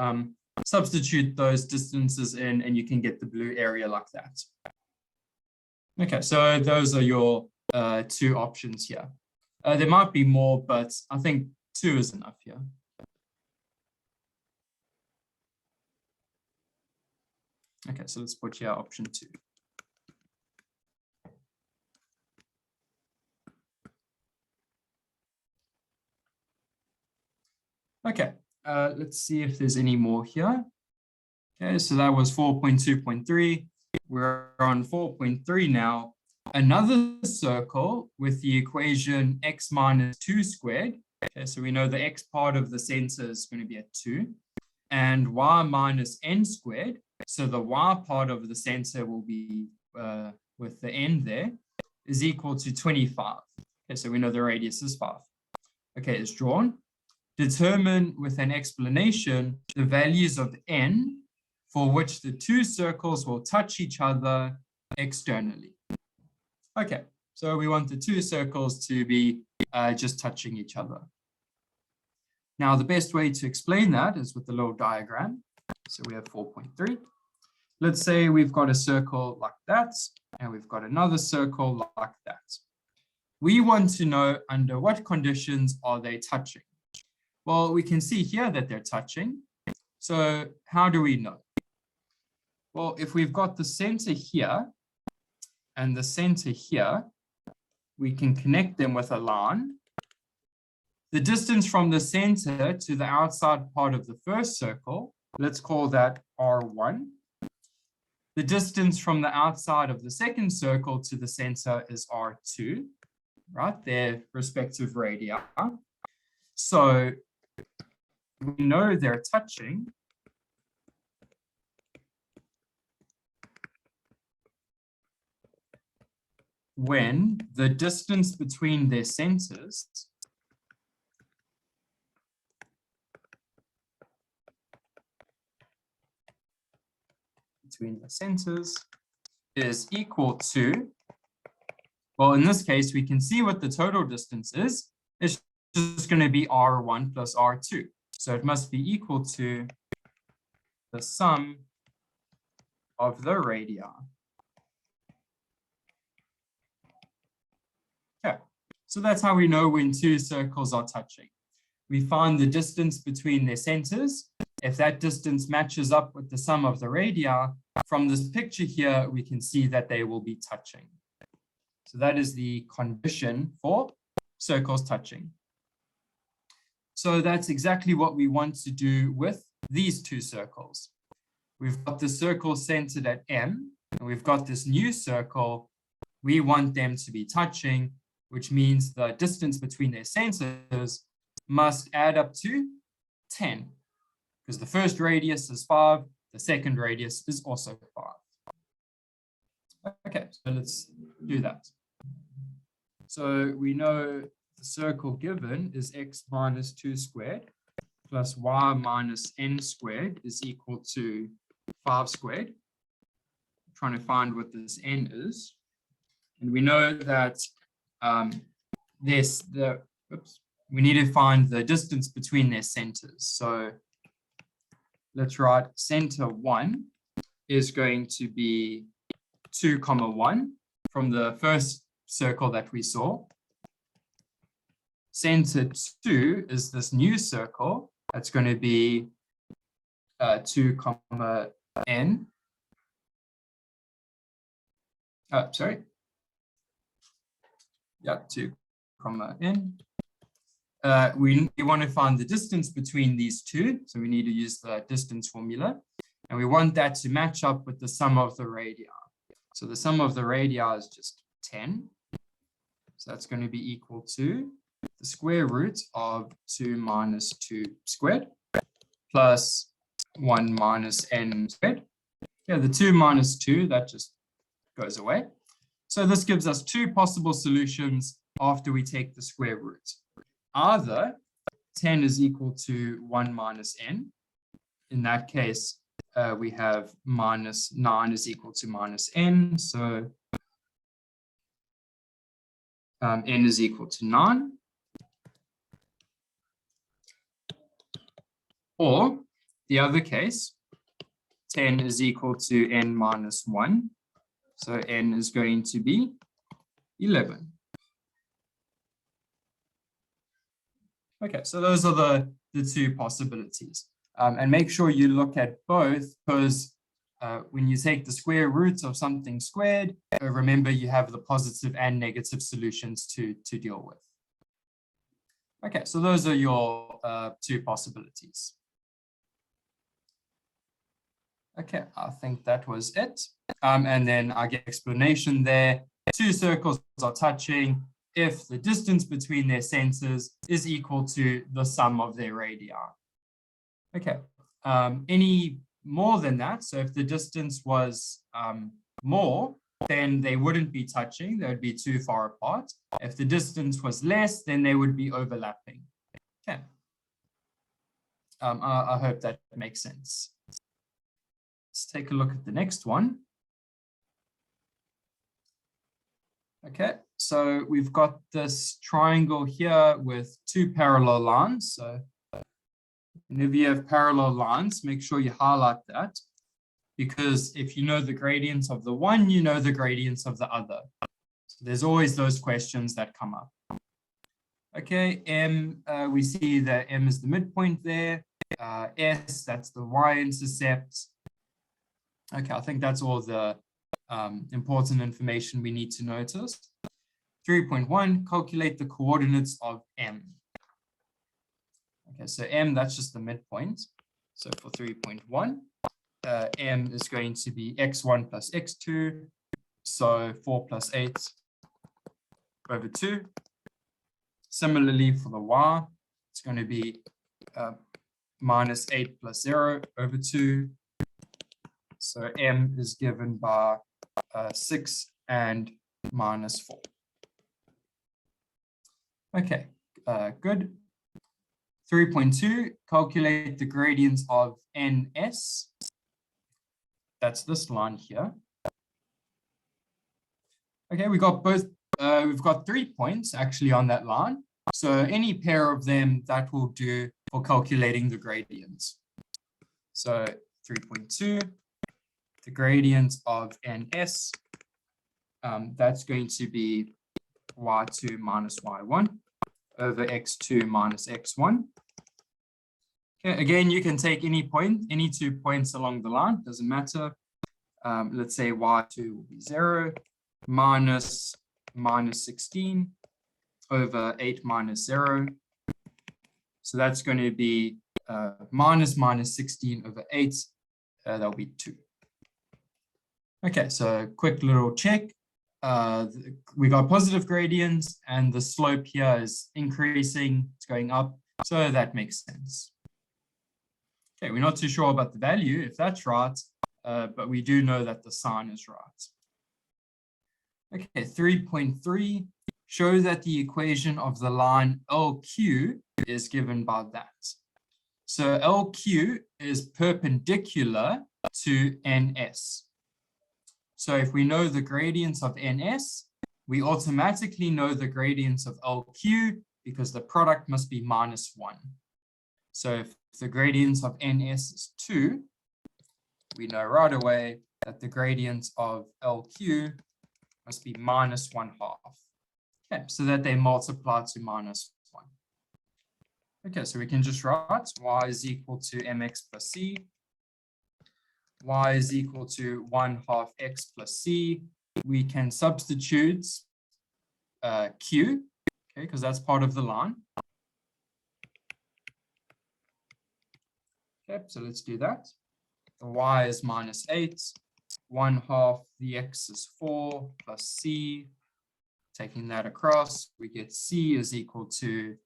substitute those distances in and you can get the blue area like that. Okay, so those are your two options here. There might be more, but I think 2 is enough here. Okay, so let's put here option 2. Okay, let's see if there's any more here. Okay, so that was 4.2.3. We're on 4.3 now. Another circle with the equation x minus 2 squared. Okay, so we know the x part of the center is going to be at 2. And y minus n squared. So the y part of the center will be with the n there is equal to 25. Okay, so we know the radius is 5. Okay, it's drawn. Determine with an explanation the values of n for which the two circles will touch each other externally. Okay, so we want the two circles to be just touching each other. Now, the best way to explain that is with the little diagram. So we have 4.3. Let's say we've got a circle like that, and we've got another circle like that. We want to know under what conditions are they touching? Well, we can see here that they're touching. So how do we know? Well, if we've got the center here and the center here, we can connect them with a line. The distance from the center to the outside part of the first circle, let's call that R1. The distance from the outside of the second circle to the center is R2, right? Their respective radii. So we know they're touching. When the distance between their centers is equal to, well, in this case, we can see what the total distance is. It's just going to be R1 plus R2. So it must be equal to the sum of the radii. Okay, so that's how we know when two circles are touching. We find the distance between their centers. If that distance matches up with the sum of the radii, from this picture here, we can see that they will be touching. So that is the condition for circles touching. So that's exactly what we want to do with these two circles. We've got the circle centered at M, and we've got this new circle. We want them to be touching, which means the distance between their centers must add up to 10, because the first radius is 5, the second radius is also 5. Okay, so let's do that. So we know the circle given is x minus 2 squared plus y minus n squared is equal to 5 squared. I'm trying to find what this n is. And we know that we need to find the distance between their centers. So let's write center 1 is going to be 2, 1 from the first circle that we saw. Center 2 is this new circle. That's going to be 2, n. Sorry. Yeah, 2, n. We want to find the distance between these two. So we need to use the distance formula. And we want that to match up with the sum of the radii. So the sum of the radii is just 10. So that's going to be equal to the square root of 2 minus 2 squared plus 1 minus n squared. Yeah, the 2 minus 2, that just goes away. So this gives us two possible solutions after we take the square root. Either 10 is equal to 1 minus n. In that case, we have minus 9 is equal to minus n. So n is equal to 9. Or the other case, 10 is equal to n minus 1. So n is going to be 11. Okay, so those are the two possibilities. And make sure you look at both, because when you take the square root of something squared, remember you have the positive and negative solutions to deal with. Okay, so those are your two possibilities. Okay, I think that was it. And then I get explanation there. Two circles are touching if the distance between their centers is equal to the sum of their radii. Okay, any more than that, so if the distance was more, then they wouldn't be touching, they would be too far apart. If the distance was less, then they would be overlapping. Okay. I hope that makes sense. Let's take a look at the next one. Okay, so we've got this triangle here with two parallel lines. So whenever you have parallel lines, make sure you highlight that, because if you know the gradients of the one, you know the gradients of the other. So there's always those questions that come up. Okay, M, we see that M is the midpoint there. S, that's the y-intercept. Okay, I think that's all the important information we need to notice. 3.1, calculate the coordinates of M. Okay, so M, that's just the midpoint. So for 3.1, M is going to be x1 plus x2. So 4 plus 8 over 2. Similarly for the y, it's going to be minus 8 plus 0 over 2. So M is given by 6 and minus 4. Okay, good. 3.2, calculate the gradients of NS. That's this line here. Okay, we got both, we've got 3 points actually on that line. So any pair of them that will do for calculating the gradients. So 3.2, the gradient of NS, that's going to be y2 minus y1 over x2 minus x1. Okay, again, you can take any point, any 2 points along the line, doesn't matter. Let's say y2 will be 0 minus 16 over 8 minus 0. So that's going to be minus 16 over 8. That'll be 2. Okay, so quick little check. We got positive gradients and the slope here is increasing, it's going up. So that makes sense. Okay, we're not too sure about the value, if that's right, but we do know that the sign is right. Okay, 3.3, show that the equation of the line LQ is given by that. So LQ is perpendicular to NS. So if we know the gradients of NS, we automatically know the gradients of LQ because the product must be minus 1. So if the gradients of NS is 2, we know right away that the gradient of LQ must be minus 1/2. Okay, so that they multiply to minus 1. Okay, so we can just write y is equal to mx plus c. Y is equal to 1/2 x plus c. We can substitute q, okay, because that's part of the line. Okay, so let's do that. The y is minus 8. 1/2, the x is 4 plus c. Taking that across, we get c is equal to,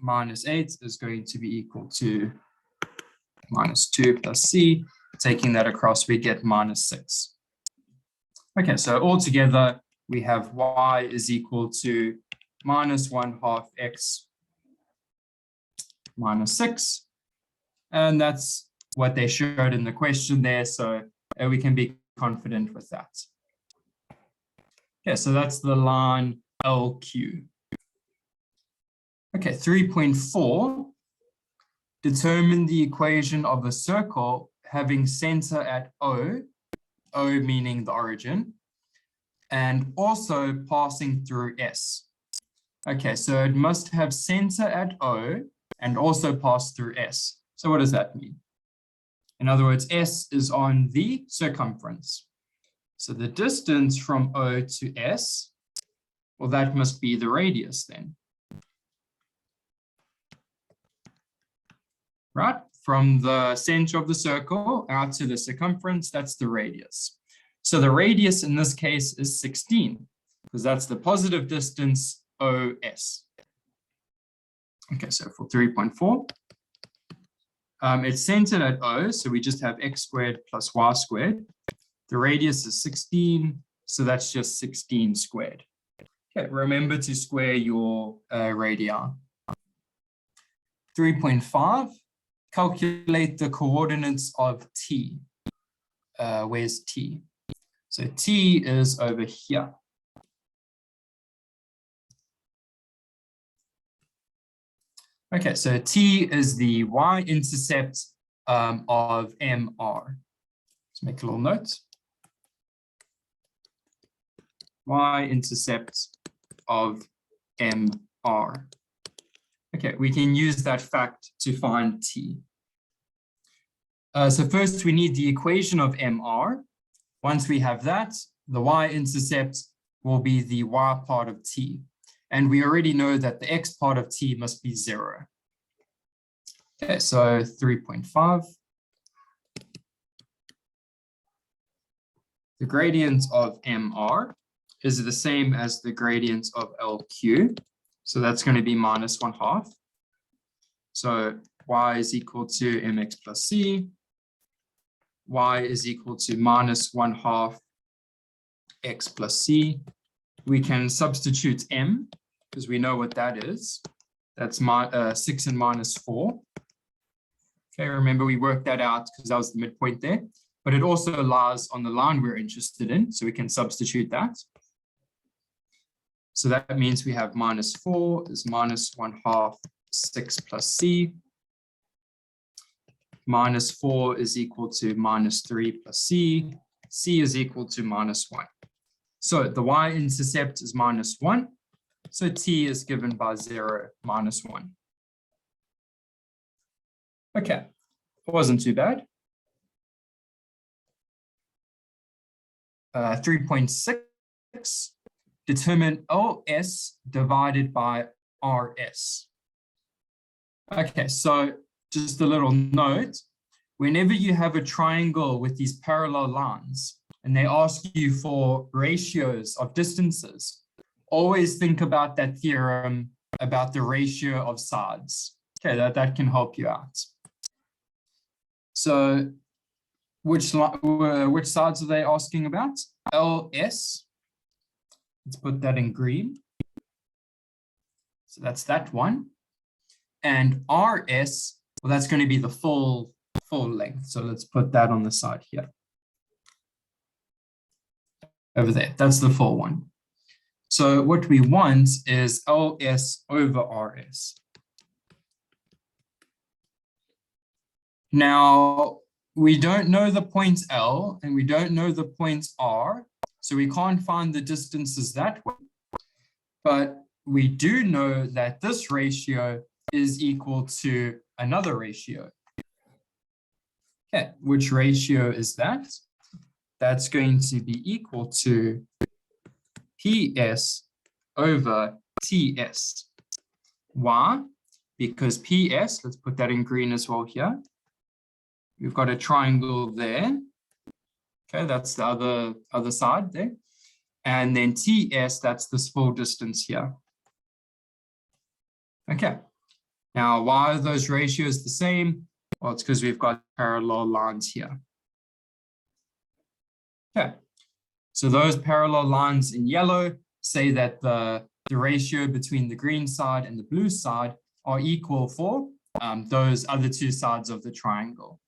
minus 8 is going to be equal to minus 2 plus c. Taking that across, we get minus 6. Okay, so altogether, we have y is equal to minus 1/2 x minus 6. And that's what they showed in the question there. So we can be confident with that. Okay, so that's the line LQ. Okay, 3.4, determine the equation of a circle having center at O, O meaning the origin, and also passing through S. Okay, so it must have center at O and also pass through S. So what does that mean? In other words, S is on the circumference. So the distance from O to S, well, that must be the radius then. Right? From the center of the circle out to the circumference, that's the radius. So the radius in this case is 16, because that's the positive distance OS. Okay, so for 3.4, it's centered at O, so we just have x squared plus y squared. The radius is 16, so that's just 16 squared. Okay, remember to square your radii. 3.5, calculate the coordinates of T. Where's T? So T is over here. Okay, so T is the y-intercept of MR. Let's make a little note. Y-intercept of MR. Okay, we can use that fact to find T. So first we need the equation of MR. Once we have that, the y-intercept will be the y part of T. And we already know that the x part of T must be 0. Okay, so 3.5. The gradient of MR is the same as the gradient of LQ. So that's going to be minus 1/2. So y is equal to mx plus c. Y is equal to minus 1/2 x plus c. We can substitute m, because we know what that is. That's 6 and minus 4. Okay, remember we worked that out because that was the midpoint there. But it also lies on the line we're interested in, so we can substitute that. So that means we have minus 4 is minus 1/2 6 plus c. Minus 4 is equal to minus 3 plus c. C is equal to minus 1. So the y-intercept is minus 1. So T is given by 0, minus 1. Okay, it wasn't too bad. 3.6, determine OS divided by RS. Okay, so just a little note. Whenever you have a triangle with these parallel lines and they ask you for ratios of distances, always think about that theorem about the ratio of sides. Okay, that can help you out. So which sides are they asking about? LS. Let's put that in green. So that's that one. And RS, well, that's going to be the full length. So let's put that on the side here. Over there, that's the full one. So what we want is LS over RS. Now, we don't know the point L and we don't know the point R, so we can't find the distances that way. But we do know that this ratio is equal to another ratio. Okay, which ratio is that? That's going to be equal to PS over TS. Why? Because PS, let's put that in green as well here. We've got a triangle there. Okay, that's the other side there. And then TS, that's this full distance here. Okay. Now, why are those ratios the same? Well, it's because we've got parallel lines here. Okay. So those parallel lines in yellow say that the ratio between the green side and the blue side are equal for those other two sides of the triangle.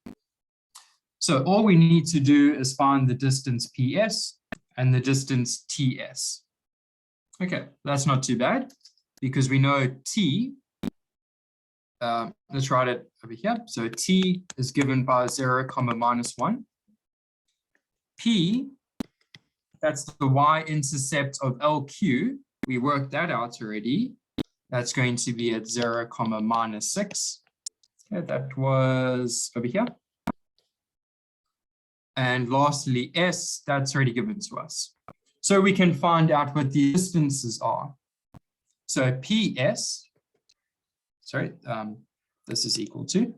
So all we need to do is find the distance PS and the distance TS. Okay, that's not too bad because we know T, let's write it over here. So T is given by 0, minus 1. P, that's the y-intercept of LQ. We worked that out already. That's going to be at 0, minus 6. Okay, that was over here. And lastly, S, that's already given to us. So we can find out what the distances are. So PS, this is equal to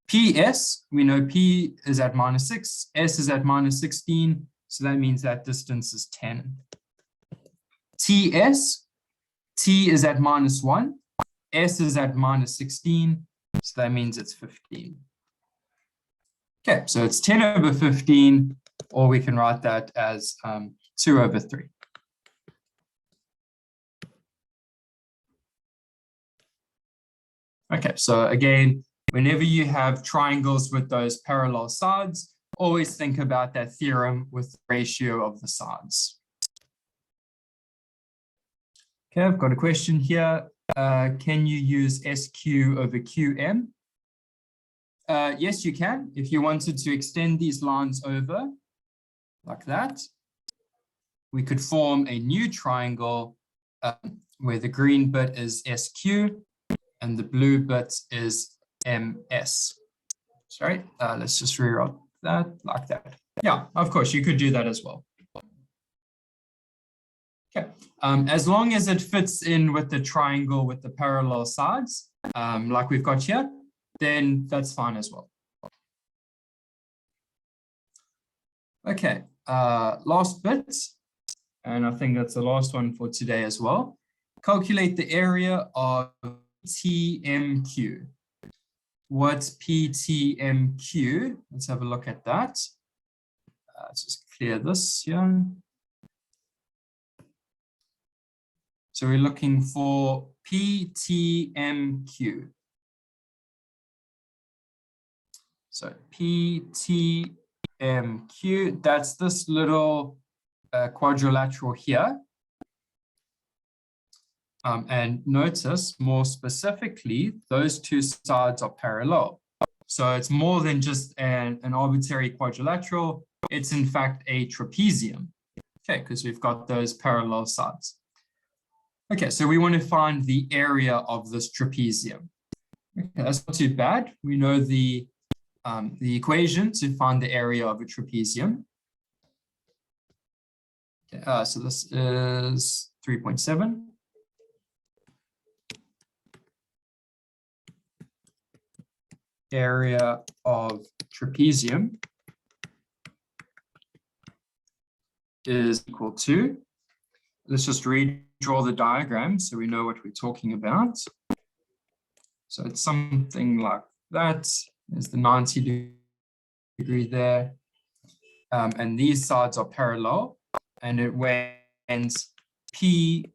PS, we know P is at minus 6, S is at minus 16, so that means that distance is 10. TS, T is at minus 1, S is at minus 16, so that means it's 15. Okay, so it's 10 over 15, or we can write that as 2 over 3. Okay, so again, whenever you have triangles with those parallel sides, always think about that theorem with the ratio of the sides. Okay, I've got a question here. Can you use SQ over QM? Yes, you can. If you wanted to extend these lines over like that, we could form a new triangle where the green bit is SQ and the blue bit is MS. Sorry, let's just rewrite that like that. Yeah, of course, you could do that as well. Okay, as long as it fits in with the triangle with the parallel sides, like we've got here, then that's fine as well. Okay, last bit, and I think that's the last one for today as well. Calculate the area of PTMQ. What's PTMQ? Let's have a look at that. Let's just clear this here. So we're looking for PTMQ. So PTMQ, that's this little quadrilateral here. And notice more specifically, those two sides are parallel. So it's more than just an arbitrary quadrilateral. It's in fact a trapezium. Okay, because we've got those parallel sides. Okay, so we want to find the area of this trapezium. Okay, that's not too bad. We know the equation to find the area of a trapezium. Okay, so this is 3.7. Area of trapezium is equal to, let's just redraw the diagram so we know what we're talking about. So it's something like that. There's the 90 degree there. And these sides are parallel, and it went PT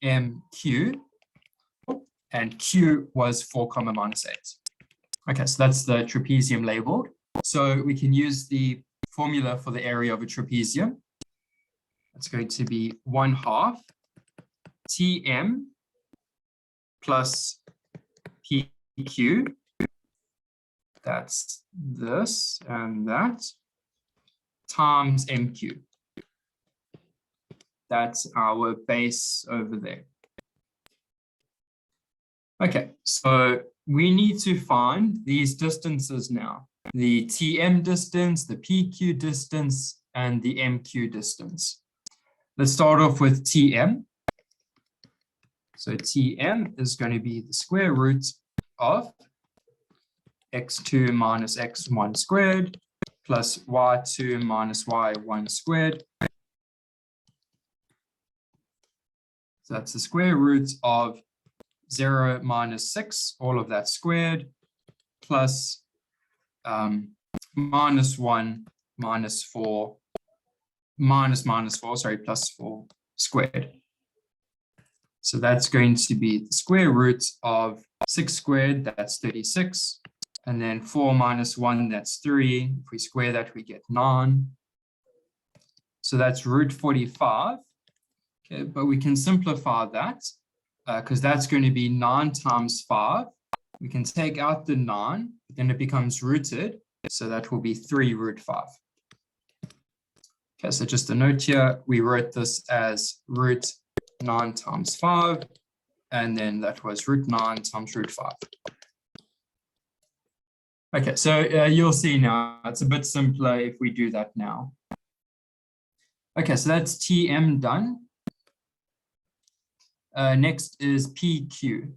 MQ, and Q was 4, minus 8. Okay, so that's the trapezium labeled. So we can use the formula for the area of a trapezium. It's going to be 1/2 TM plus PQ. That's this and that times MQ. That's our base over there. Okay, so we need to find these distances now. The TM distance, the PQ distance, and the MQ distance. Let's start off with TM. So TM is going to be the square root of x2 minus x1 squared plus y2 minus y1 squared. So that's the square root of 0 minus 6, all of that squared, plus minus 1 minus 4, plus 4 squared. So that's going to be the square root of 6 squared, that's 36. And then 4 minus 1, that's 3. If we square that, we get 9. So that's root 45. Okay, but we can simplify that. because that's going to be 9 times 5. We can take out the 9, but then it becomes rooted. So that will be 3 root 5. Okay, so just a note here, we wrote this as root 9 times 5, and then that was root 9 times root 5. Okay, so you'll see now, it's a bit simpler if we do that now. Okay, so that's TM done. Next is PQ.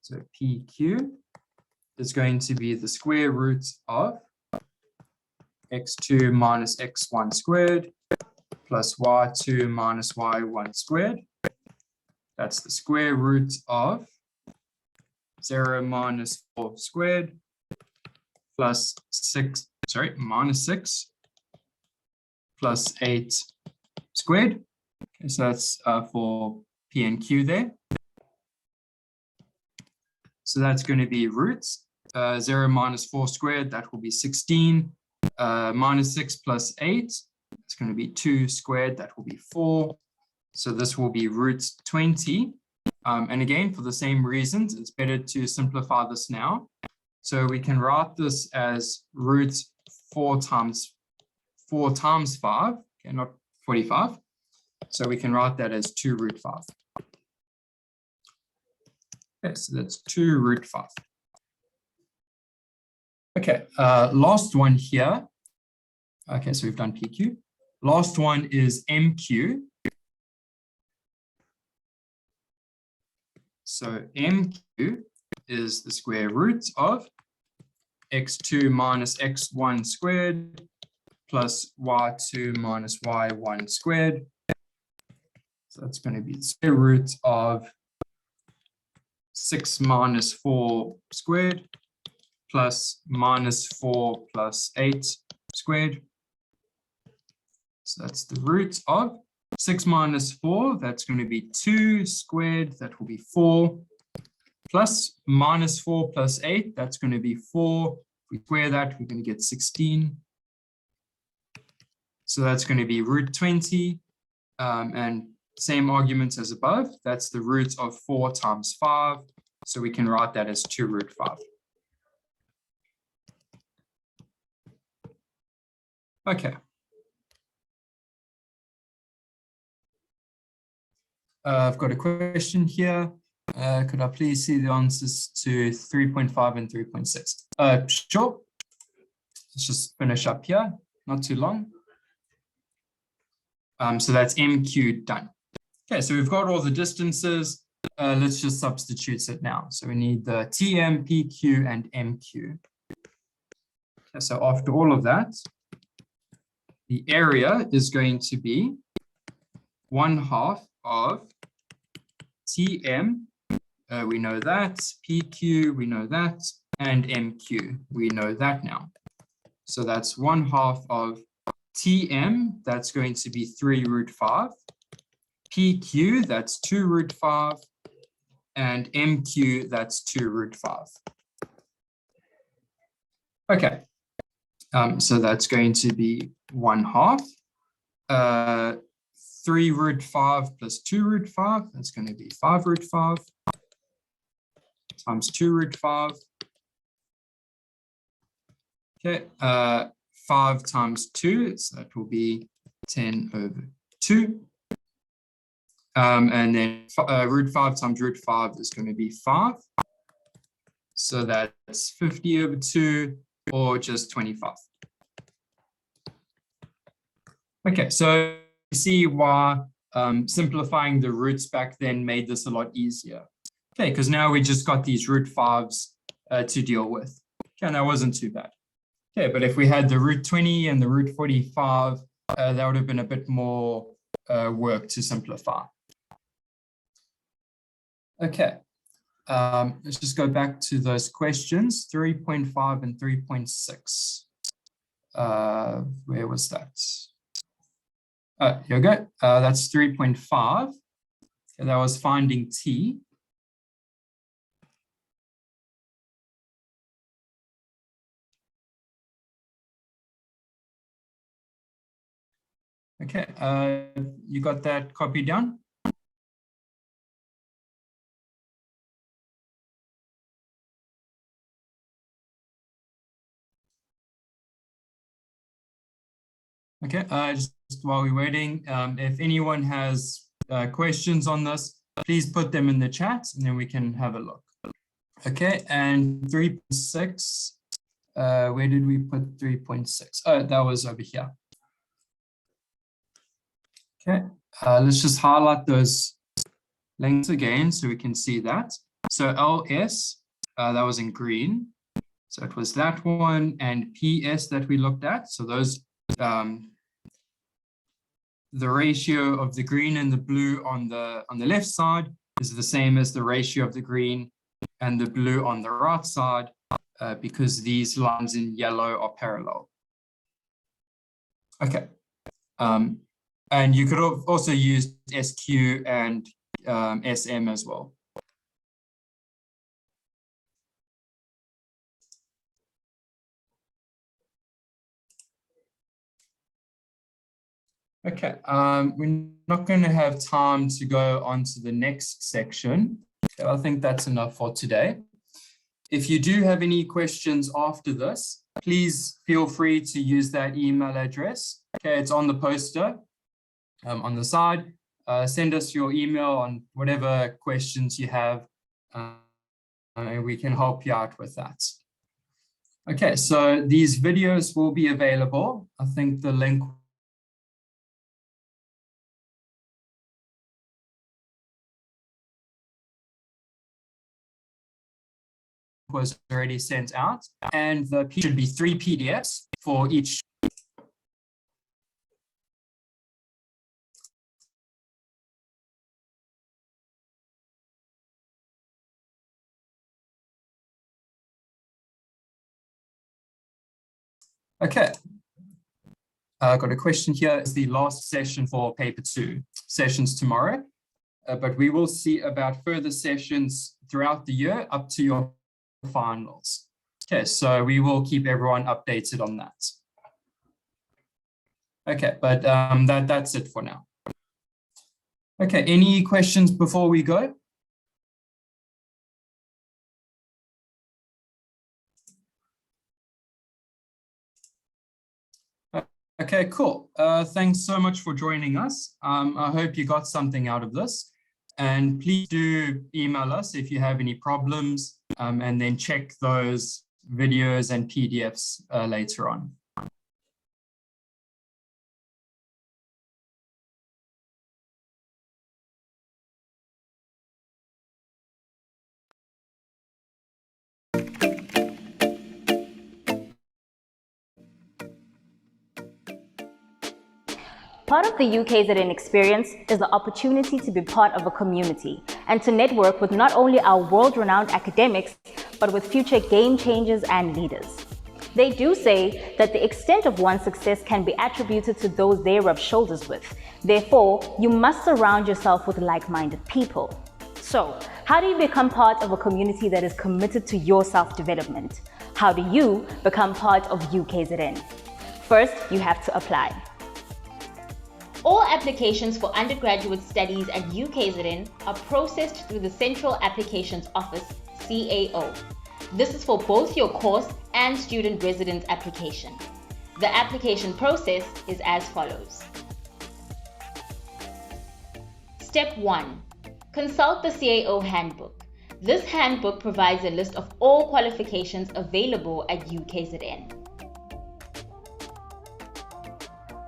So PQ is going to be the square root of x2 minus x1 squared plus y2 minus y1 squared. That's the square root of 0 minus 4 squared plus minus 6 plus 8 squared. Okay, so that's for P and Q there. So that's going to be roots. 0 minus 4 squared, that will be 16. Minus 6 plus 8, it's going to be 2 squared, that will be 4. So this will be root 20. And again, for the same reasons, it's better to simplify this now. So we can write this as root 4 times 5, okay, not 45. So we can write that as 2 root 5. Okay, so that's 2 root 5. Okay, last one here. Okay, so we've done PQ. Last one is MQ. So MQ is the square root of x2 minus x1 squared plus y2 minus y1 squared. So that's going to be the square root of 6 minus 4 squared plus minus 4 plus 8 squared. So that's the root of 6 minus 4, that's going to be 2 squared, that will be 4, plus minus 4 plus 8, that's going to be 4. If we square that, we're going to get 16. So that's going to be root 20, and same arguments as above, that's the root of 4 times 5, so we can write that as 2 root 5. Okay. I've got a question here. Could I please see the answers to 3.5 and 3.6? Sure. Let's just finish up here, not too long. So that's MQ done. Okay, so we've got all the distances. Let's just substitute it now. So we need the TM, PQ, and MQ. Okay, so after all of that, the area is going to be 1/2 of TM, we know that, PQ, we know that, and MQ, we know that now. So that's 1/2 of TM, that's going to be 3 root 5. PQ, that's 2 root 5. And MQ, that's 2 root 5. Okay, so that's going to be 1/2. 3 root 5 plus 2 root 5, that's going to be 5 root 5 times 2 root 5. Okay, 5 times 2, so that will be 10 over 2. And then root 5 times root 5 is going to be 5. So that's 50 over 2, or just 25. Okay, so see why simplifying the roots back then made this a lot easier. Okay, because now we just got these root 5s to deal with. Okay, and that wasn't too bad. Okay, but if we had the root 20 and the root 45, that would have been a bit more work to simplify. Okay, let's just go back to those questions, 3.5 and 3.6. Where was that? Here we go. That's 3.5. Okay, that was finding T. Okay, you got that copied down? Okay, just while we're waiting, if anyone has questions on this, please put them in the chat and then we can have a look. Okay, and 3.6, where did we put 3.6? Oh, that was over here. Okay, let's just highlight those links again so we can see that. So LS, that was in green. So it was that one, and PS that we looked at. So those, the ratio of the green and the blue on the left side is the same as the ratio of the green and the blue on the right side, because these lines in yellow are parallel. Okay. And you could also use SQ and SM as well. Okay, we're not going to have time to go on to the next section. So I think that's enough for today. If you do have any questions after this, please feel free to use that email address. Okay, it's on the poster on the side. Send us your email on whatever questions you have, and we can help you out with that. Okay, so these videos will be available. I think the link was already sent out, and there should be 3 PDFs for each. Okay, I got a question here. It's the last session for paper 2, sessions tomorrow, but we will see about further sessions throughout the year up to your finals. Okay, so we will keep everyone updated on that. Okay, but that's it for now. Okay, any questions before we go? Okay, cool. Thanks so much for joining us. I hope you got something out of this. And please do email us if you have any problems, and then check those videos and PDFs later on. Part of the UKZN experience is the opportunity to be part of a community and to network with not only our world-renowned academics, but with future game changers and leaders. They do say that the extent of one's success can be attributed to those they rub shoulders with. Therefore, you must surround yourself with like-minded people. So, how do you become part of a community that is committed to your self-development? How do you become part of UKZN? First, you have to apply. All applications for undergraduate studies at UKZN are processed through the Central Applications Office, CAO. This is for both your course and student residence application. The application process is as follows. Step 1. Consult the CAO handbook. This handbook provides a list of all qualifications available at UKZN.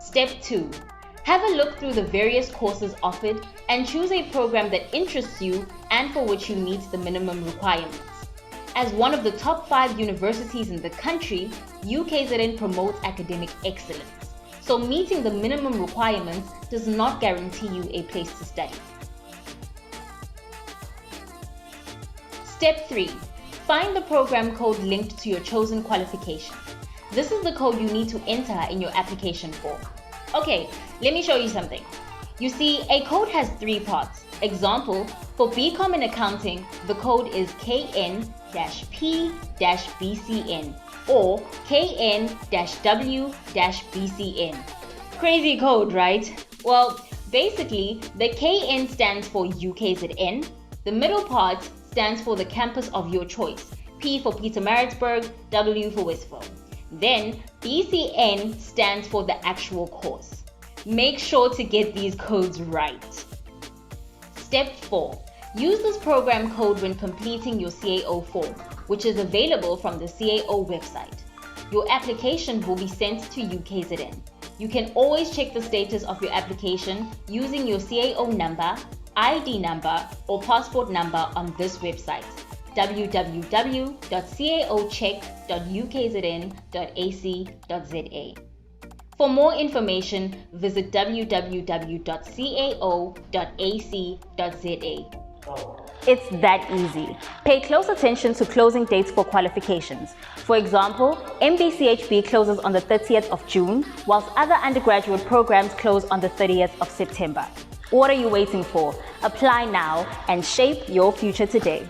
Step 2. Have a look through the various courses offered and choose a program that interests you and for which you meet the minimum requirements. As one of the top 5 universities in the country, UKZN promotes academic excellence. So meeting the minimum requirements does not guarantee you a place to study. Step 3. Find the program code linked to your chosen qualification. This is the code you need to enter in your application form. Okay, let me show you something. You see, a code has 3 parts. Example, for BCom in accounting, the code is KN-P-BCN or KN-W-BCN. Crazy code, right? Well, basically, the KN stands for UKZN, the middle part stands for the campus of your choice, P for Pietermaritzburg, W for Westville. Then BCN stands for the actual course. Make sure to get these codes right. Step 4. Use this program code when completing your CAO form, which is available from the CAO website. Your application will be sent to UKZN. You can always check the status of your application using your CAO number, ID number, or passport number on this website, www.caocheck.ukzn.ac.za. For more information, visit www.cao.ac.za. It's that easy. Pay close attention to closing dates for qualifications. For example, MBCHB closes on the 30th of June, whilst other undergraduate programs close on the 30th of September. What are you waiting for? Apply now and shape your future today.